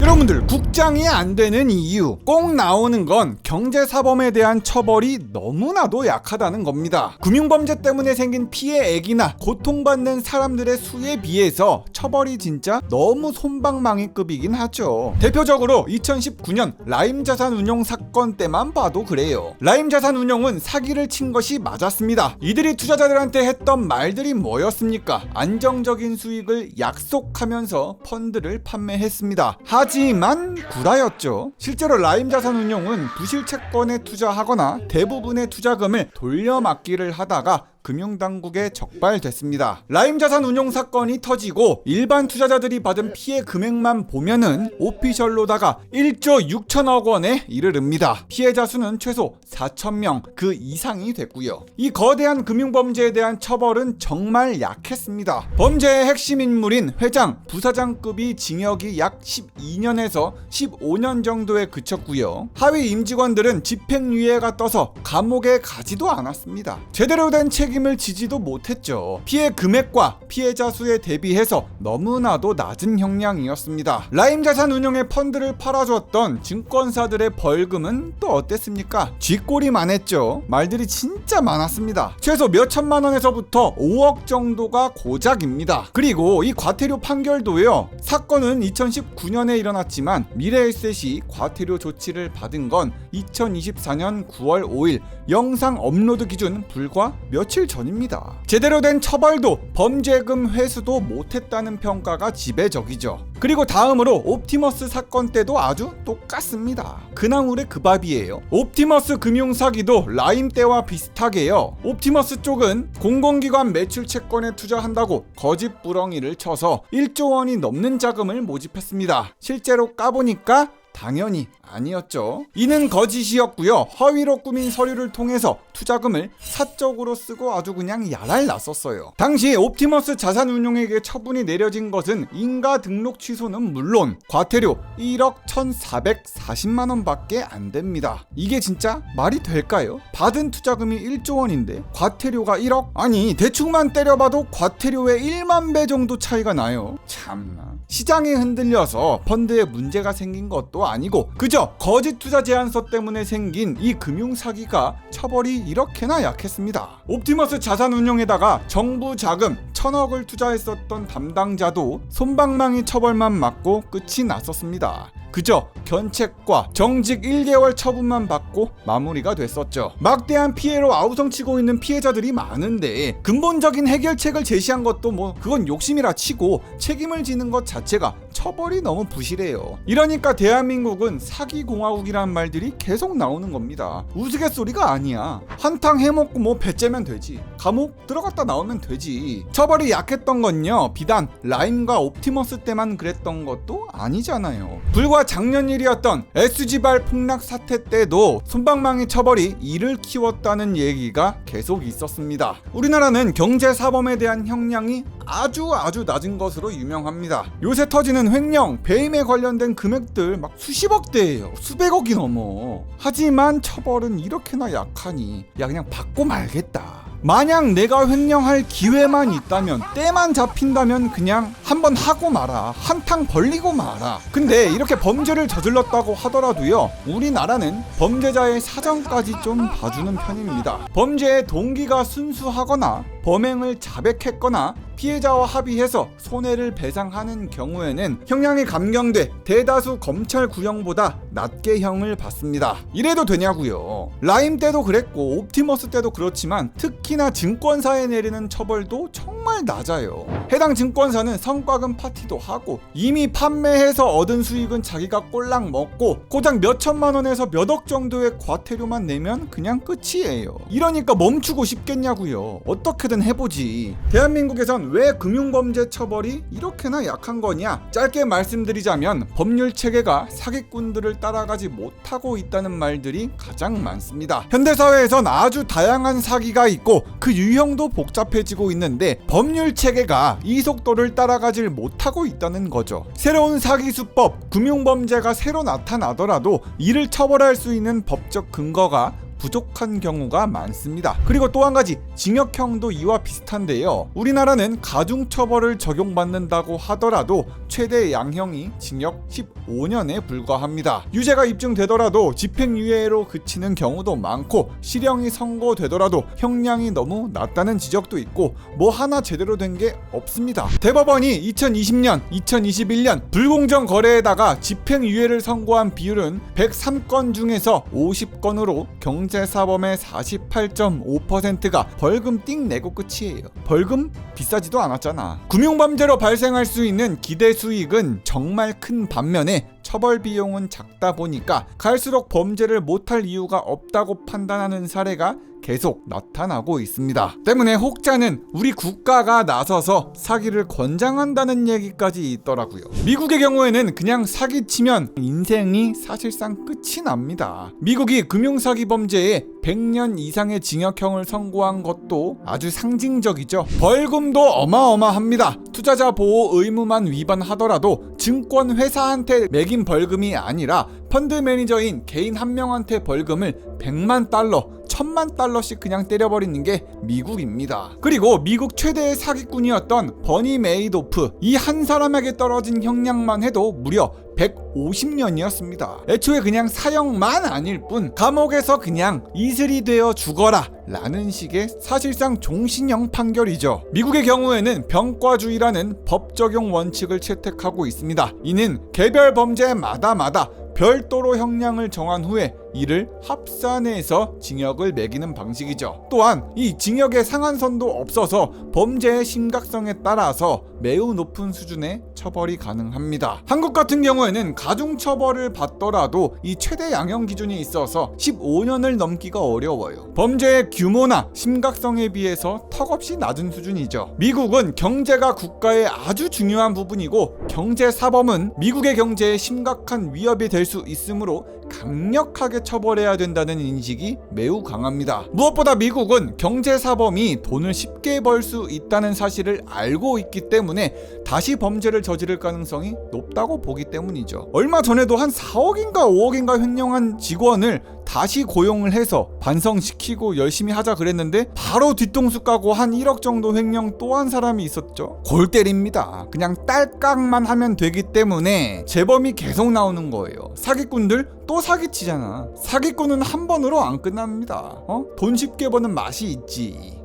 여러분들, 국장이 안 되는 이유 꼭 나오는 건 경제사범에 대한 처벌이 너무나도 약하다는 겁니다. 금융범죄 때문에 생긴 피해액이나 고통받는 사람들의 수에 비해서 처벌이 진짜 너무 솜방망이급이긴 하죠. 대표적으로 2019년 라임자산운용 사건 때만 봐도 그래요. 라임자산운용은 사기를 친 것이 맞았습니다. 이들이 투자자들한테 했던 말들이 뭐였습니까? 안정적인 수익을 약속하면서 펀드를 판매했습니다. 하지만 구라였죠. 실제로 라임자산운용은 부실 채권에 투자하거나 대부분의 투자금을 돌려막기를 하다가 금융당국에 적발됐습니다. 라임자산운용 사건이 터지고 일반 투자자들이 받은 피해 금액만 보면은 오피셜로다가 1조 6천억 원에 이르릅니다. 피해자 수는 최소 4,000명 그 이상이 됐고요. 이 거대한 금융범죄에 대한 처벌은 정말 약했습니다. 범죄의 핵심 인물인 회장, 부사장급이 징역이 약 12년에서 15년 정도에 그쳤고요. 하위 임직원들은 집행유예가 떠서 감옥에 가지도 않았습니다. 제대로 된 책임을 지지도 못했죠. 피해 금액과 피해자 수에 대비해서 너무나도 낮은 형량이었습니다. 라임자산운용의 펀드를 팔아줬던 증권사들의 벌금은 또 어땠습니까? 쥐꼬리만 했죠. 말들이 진짜 많았습니다. 최소 몇 천만 원에서부터 5억 정도가 고작입니다. 그리고 이 과태료 판결도요, 사건은 2019년에 일어났지만 미래에셋이 과태료 조치를 받은 건 2024년 9월 5일 영상 업로드 기준 불과 며칠 전입니다. 제대로 된 처벌도 범죄금 회수도 못했다는 평가가 지배적이죠. 그리고 다음으로 옵티머스 사건 때도 아주 똑같습니다. 그나물의 그 밥이에요. 옵티머스 금융사기도 라임 때와 비슷하게요. 옵티머스 쪽은 공공기관 매출 채권에 투자한다고 거짓 부렁이를 쳐서 1조 원이 넘는 자금을 모집했습니다. 실제로 까보니까 당연히 아니었죠. 이는 거짓이었고요. 허위로 꾸민 서류를 통해서 투자금을 사적으로 쓰고 아주 그냥 야랄 났었어요. 당시 옵티머스 자산운용에게 처분이 내려진 것은 인가 등록 취소는 물론 과태료 1억 1,440만 원밖에 안 됩니다. 이게 진짜 말이 될까요? 받은 투자금이 1조 원인데 과태료가 1억? 아니 대충만 때려봐도 과태료의 1만 배 정도 차이가 나요. 참나. 시장이 흔들려서 펀드에 문제가 생긴 것도 아니고 그저 거짓 투자 제안서 때문에 생긴 이 금융 사기가 처벌이 이렇게나 약했습니다. 옵티머스 자산운용에다가 정부 자금 1,000억을 투자했었던 담당자도 솜방망이 처벌만 맞고 끝이 났었습니다. 그저 견책과 정직 1개월 처분만 받고 마무리가 됐었죠. 막대한 피해로 아우성치고 있는 피해자들이 많은데 근본적인 해결책을 제시한 것도 뭐 그건 욕심이라 치고 책임을 지는 것 자체가 처벌이 너무 부실해요. 이러니까 대한민국은 사기공화국이라는 말들이 계속 나오는 겁니다. 우스갯소리가 아니야. 한탕 해먹고 뭐 배째면 되지. 감옥 들어갔다 나오면 되지. 처벌이 약했던 건요 비단 라임과 옵티머스 때만 그랬던 것도 아니잖아요. 불과 작년 일이었던 SG발 폭락 사태 때도 솜방망이 처벌이 이를 키웠다는 얘기가 계속 있었습니다. 우리나라는 경제사범에 대한 형량이 아주 낮은 것으로 유명합니다. 요새 터지는 횡령, 배임에 관련된 금액들 막 수십억대예요. 수백억이 넘어. 하지만 처벌은 이렇게나 약하니 야 그냥 받고 말겠다. 만약 내가 횡령할 기회만 있다면 때만 잡힌다면 그냥 한번 하고 마라. 한탕 벌리고 마라. 근데 이렇게 범죄를 저질렀다고 하더라도요 우리나라는 범죄자의 사정까지 좀 봐주는 편입니다. 범죄의 동기가 순수하거나 범행을 자백했거나 피해자와 합의해서 손해를 배상하는 경우에는 형량이 감경돼 대다수 검찰 구형보다 낮게 형을 받습니다. 이래도 되냐고요. 라임 때도 그랬고 옵티머스 때도 그렇지만 특히나 증권사에 내리는 처벌도 정말 낮아요. 해당 증권사는 성과금 파티도 하고 이미 판매해서 얻은 수익은 자기가 꼴랑 먹고 고작 몇 천만 원에서 몇 억 정도의 과태료만 내면 그냥 끝이에요. 이러니까 멈추고 싶겠냐고요. 어떻게든 해보지. 대한민국에선 왜 금융범죄 처벌이 이렇게나 약한 거냐? 짧게 말씀드리자면 법률 체계가 사기꾼들을 따라가지 못하고 있다는 말들이 가장 많습니다. 현대사회에선 아주 다양한 사기가 있고 그 유형도 복잡해지고 있는데 법률 체계가 이 속도를 따라가질 못하고 있다는 거죠. 새로운 사기 수법, 금융범죄가 새로 나타나더라도 이를 처벌할 수 있는 법적 근거가 부족한 경우가 많습니다. 그리고 또 한 가지 징역형도 이와 비슷한데요. 우리나라는 가중처벌을 적용받는다고 하더라도 최대 양형이 징역 15년에 불과합니다. 유죄가 입증되더라도 집행유예로 그치는 경우도 많고 실형이 선고되더라도 형량이 너무 낮다는 지적도 있고 뭐 하나 제대로 된 게 없습니다. 대법원이 2020년, 2021년 불공정 거래에다가 집행유예를 선고한 비율은 103건 중에서 50건으로 경제사범의 48.5%가 벌금 띵 내고 끝이에요. 벌금 비싸지도 않았잖아. 금융범죄로 발생할 수 있는 기대 수익은 정말 큰 반면에 처벌 비용은 작다 보니까 갈수록 범죄를 못할 이유가 없다고 판단하는 사례가 계속 나타나고 있습니다. 때문에 혹자는 우리 국가가 나서서 사기를 권장한다는 얘기까지 있더라고요. 미국의 경우에는 그냥 사기치면 인생이 사실상 끝이 납니다. 미국이 금융사기 범죄에 100년 이상의 징역형을 선고한 것도 아주 상징적이죠. 벌금도 어마어마합니다. 투자자 보호 의무만 위반하더라도 증권회사한테 매긴 벌금이 아니라 펀드 매니저인 개인 한 명한테 벌금을 100만 달러, 1000만 달러씩 그냥 때려버리는 게 미국입니다. 그리고 미국 최대의 사기꾼이었던 버니 메이도프, 이 한 사람에게 떨어진 형량만 해도 무려 150년이었습니다. 애초에 그냥 사형만 아닐 뿐 감옥에서 그냥 이슬이 되어 죽어라 라는 식의 사실상 종신형 판결이죠. 미국의 경우에는 병과주의라는 법 적용 원칙을 채택하고 있습니다. 이는 개별 범죄마다 별도로 형량을 정한 후에 이를 합산해서 징역을 매기는 방식이죠. 또한 이 징역의 상한선도 없어서 범죄의 심각성에 따라서 매우 높은 수준의 처벌이 가능합니다. 한국 같은 경우에는 가중처벌을 받더라도 이 최대 양형 기준이 있어서 15년을 넘기가 어려워요. 범죄의 규모나 심각성에 비해서 턱없이 낮은 수준이죠. 미국은 경제가 국가의 아주 중요한 부분이고 경제사범은 미국의 경제에 심각한 위협이 될 수 있으므로 강력하게 처벌해야 된다는 인식이 매우 강합니다. 무엇보다 미국은 경제사범이 돈을 쉽게 벌 수 있다는 사실을 알고 있기 때문에 다시 범죄를 저지를 가능성이 높다고 보기 때문이죠. 얼마 전에도 한 4억인가 5억인가 횡령한 직원을 다시 고용을 해서 반성시키고 열심히 하자 그랬는데 바로 뒤통수 까고 한 1억 정도 횡령 또 한 사람이 있었죠. 골 때립니다. 그냥 딸깍만 하면 되기 때문에 재범이 계속 나오는 거예요. 사기꾼들 또 사기치잖아. 사기꾼은 한 번으로 안 끝납니다. 돈 쉽게 버는 맛이 있지.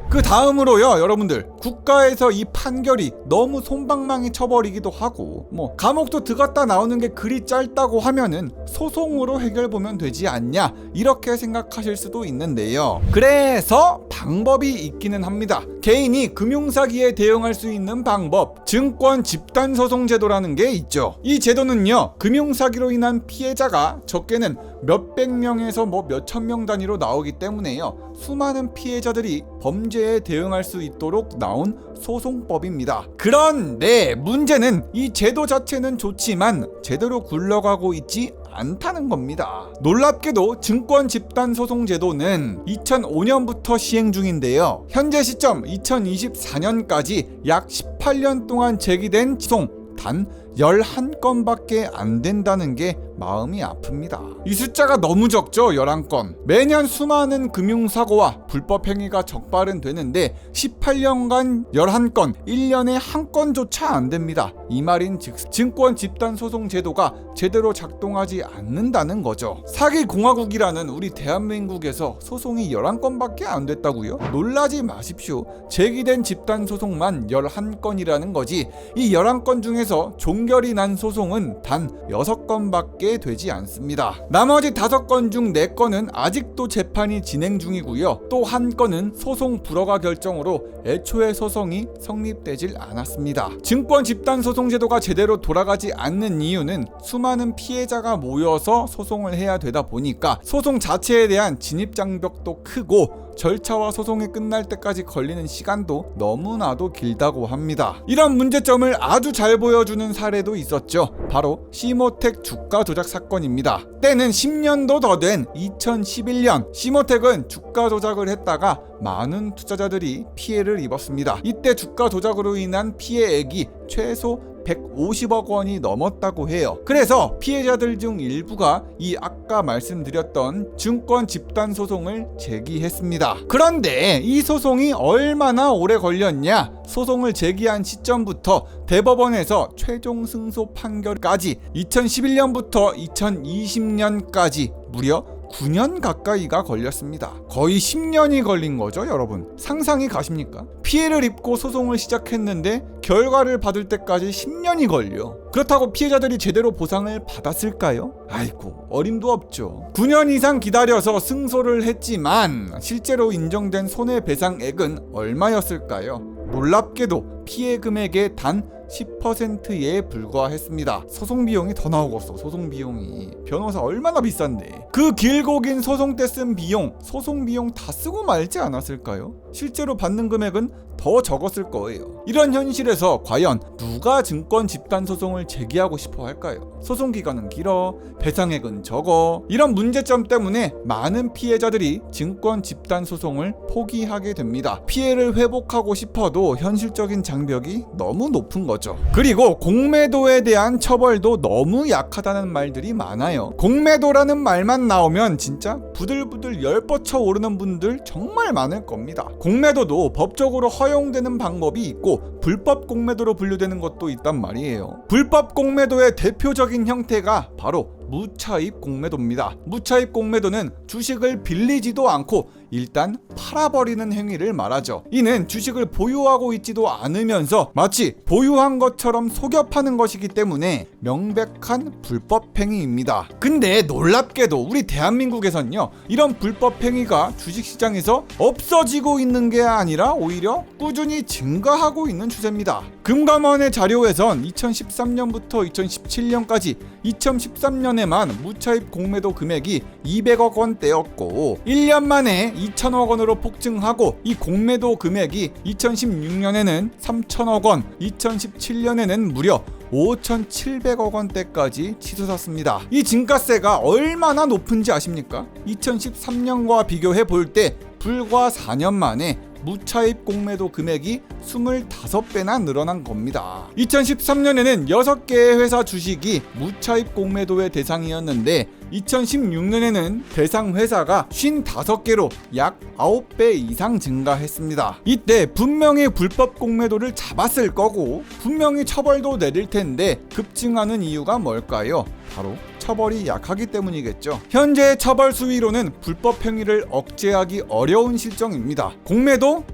그 다음으로요, 여러분들, 국가에서 이 판결이 너무 솜방망이 쳐버리기도 하고 감옥도 들어갔다 나오는 게 그리 짧다고 하면은 소송으로 해결보면 되지 않냐 이렇게 생각하실 수도 있는데요. 그래서 방법이 있기는 합니다. 개인이 금융사기에 대응할 수 있는 방법, 증권 집단소송제도라는 게 있죠. 이 제도는요, 금융사기로 인한 피해자가 적게는 몇백 명에서 몇천 명 단위로 나오기 때문에요, 수많은 피해자들이 범죄에 대응할 수 있도록 나온 소송법입니다. 그런데 문제는 이 제도 자체는 좋지만 제대로 굴러가고 있지 않다는 겁니다. 놀랍게도 증권 집단 소송 제도는 2005년부터 시행 중인데요. 현재 시점 2024년까지 약 18년 동안 제기된 소송 단 11건밖에 안 된다는 게 마음이 아픕니다. 이 숫자가 너무 적죠. 11건. 매년 수많은 금융사고와 불법행위가 적발은 되는데 18년간 11건, 1년에 한 건조차 안 됩니다. 이 말인즉 증권 집단소송 제도가 제대로 작동하지 않는다는 거죠. 사기공화국이라는 우리 대한민국에서 소송이 11건밖에 안 됐다고요? 놀라지 마십시오. 제기된 집단소송만 11건이라는 거지 이 11건 중에서 종결이 난 소송은 단 6건밖에 되지 않습니다. 나머지 5건 중 4건은 아직도 재판이 진행 중이고요. 또 한 건은 소송 불허가 결정으로 애초에 소송이 성립되질 않았습니다. 증권 집단 소송 제도가 제대로 돌아가지 않는 이유는 수많은 피해자가 모여서 소송을 해야 되다 보니까 소송 자체에 대한 진입 장벽도 크고 절차와 소송이 끝날 때까지 걸리는 시간도 너무나도 길다고 합니다. 이런 문제점을 아주 잘 보여주는 사례도 있었죠. 바로 시모텍 주가 조작 사건입니다. 때는 10년도 더 된 2011년 시모텍은 주가 조작을 했다가 많은 투자자들이 피해를 입었습니다. 이때 주가 조작으로 인한 피해액이 최소 150억 원이 넘었다고 해요. 그래서 피해자들 중 일부가 이 아까 말씀드렸던 증권 집단 소송을 제기했습니다. 그런데 이 소송이 얼마나 오래 걸렸냐? 소송을 제기한 시점부터 대법원에서 최종 승소 판결까지 2011년부터 2020년까지 무려 9년 가까이가 걸렸습니다. 거의 10년이 걸린 거죠, 여러분. 상상이 가십니까? 피해를 입고 소송을 시작했는데 결과를 받을 때까지 10년이 걸려. 그렇다고 피해자들이 제대로 보상을 받았을까요? 아이고, 어림도 없죠. 9년 이상 기다려서 승소를 했지만 실제로 인정된 손해배상액은 얼마였을까요? 놀랍게도 피해 금액의 단 10%에 불과했습니다. 소송 비용이 더 나오겠어. 소송 비용이 변호사 얼마나 비싼데. 그 길고 긴 소송 때 쓴 비용, 소송 비용 다 쓰고 말지 않았을까요? 실제로 받는 금액은 더 적었을 거예요. 이런 현실에서 과연 누가 증권 집단 소송을 제기하고 싶어 할까요? 소송 기간은 길어, 배상액은 적어. 이런 문제점 때문에 많은 피해자들이 증권 집단 소송을 포기하게 됩니다. 피해를 회복하고 싶어도 현실적인 장벽이 너무 높은 거죠. 그리고 공매도에 대한 처벌도 너무 약하다는 말들이 많아요. 공매도라는 말만 나오면 진짜 부들부들 열뻗쳐 오르는 분들 정말 많을 겁니다. 공매도도 법적으로 허용되는 방법이 있고 불법 공매도로 분류되는 것도 있단 말이에요. 불법 공매도의 대표적인 형태가 바로 무차입 공매도입니다. 무차입 공매도는 주식을 빌리지도 않고 일단 팔아버리는 행위를 말하죠. 이는 주식을 보유하고 있지도 않으면서 마치 보유한 것처럼 속여 파는 것이기 때문에 명백한 불법 행위입니다. 근데 놀랍게도 우리 대한민국에선요, 이런 불법 행위가 주식시장에서 없어지고 있는 게 아니라 오히려 꾸준히 증가하고 있는 추세입니다. 금감원의 자료에선 2013년부터 2017년까지 2013년에만 무차입 공매도 금액이 200억 원대였고 1년 만에 2천억 원으로 폭증하고 이 공매도 금액이 2016년에는 3천억 원, 2017년에는 무려 5,700억 원대까지 치솟았습니다. 이 증가세가 얼마나 높은지 아십니까? 2013년과 비교해 볼 때 불과 4년 만에 무차입 공매도 금액이 25배나 늘어난 겁니다. 2013년에는 6개의 회사 주식이 무차입 공매도의 대상이었는데 2016년에는 대상 회사가 55개로 약 9배 이상 증가했습니다. 이때 분명히 불법 공매도를 잡았을 거고 분명히 처벌도 내릴 텐데 급증하는 이유가 뭘까요? 바로 처벌이 약하기 때문이겠죠. 현재 처벌 수위로는 불법 행위를 억제하기 어려운 실정입니다. 공매도?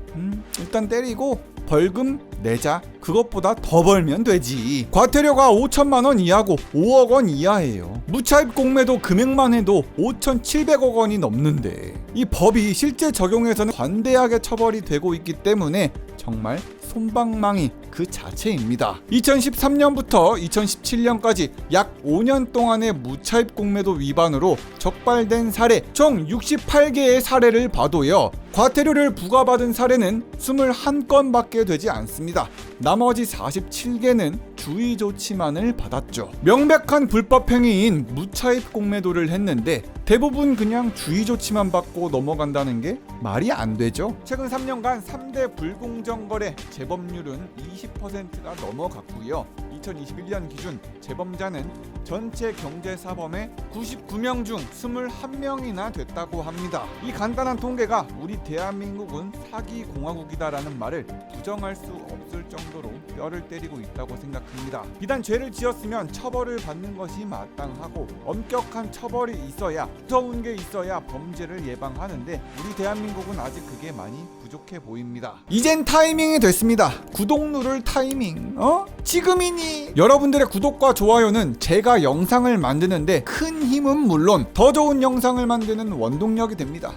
일단 때리고 벌금 내자. 그것보다 더 벌면 되지. 과태료가 5천만 원 이하고 5억 원 이하예요. 무차입 공매도 금액만 해도 5,700억 원이 넘는데 이 법이 실제 적용에서는 관대하게 처벌이 되고 있기 때문에 정말 솜방망이 그 자체입니다. 2013년부터 2017년까지 약 5년 동안의 무차입 공매도 위반으로 적발된 사례 총 68개의 사례를 봐도요, 과태료를 부과받은 사례는 21건밖에 되지 않습니다. 나머지 47개는 주의 조치만을 받았죠. 명백한 불법 행위인 무차입 공매도를 했는데 대부분 그냥 주의 조치만 받고 넘어간다는 게 말이 안 되죠. 최근 3년간 3대 불공정 거래 재범률은 20%가 넘어갔고요. 2021년 기준 재범자는 전체 경제사범의 99명 중 21명이나 됐다고 합니다. 이 간단한 통계가 우리 대한민국은 사기 공화국이다라는 말을 부정할 수 없을 정도로 뼈를 때리고 있다고 생각합니다. 비단 죄를 지었으면 처벌을 받는 것이 마땅하고 엄격한 처벌이 있어야, 무서운 게 있어야 범죄를 예방하는데 우리 대한민국은 아직 그게 많이 부족해 보입니다. 이젠 타이밍이 됐습니다. 구독 누를 타이밍. 지금이니? 여러분들의 구독과 좋아요는 제가 영상을 만드는데 큰 힘은 물론 더 좋은 영상을 만드는 원동력이 됩니다.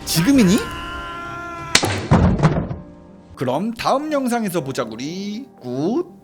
지금이니? 그럼 다음 영상에서 보자구리. 굿.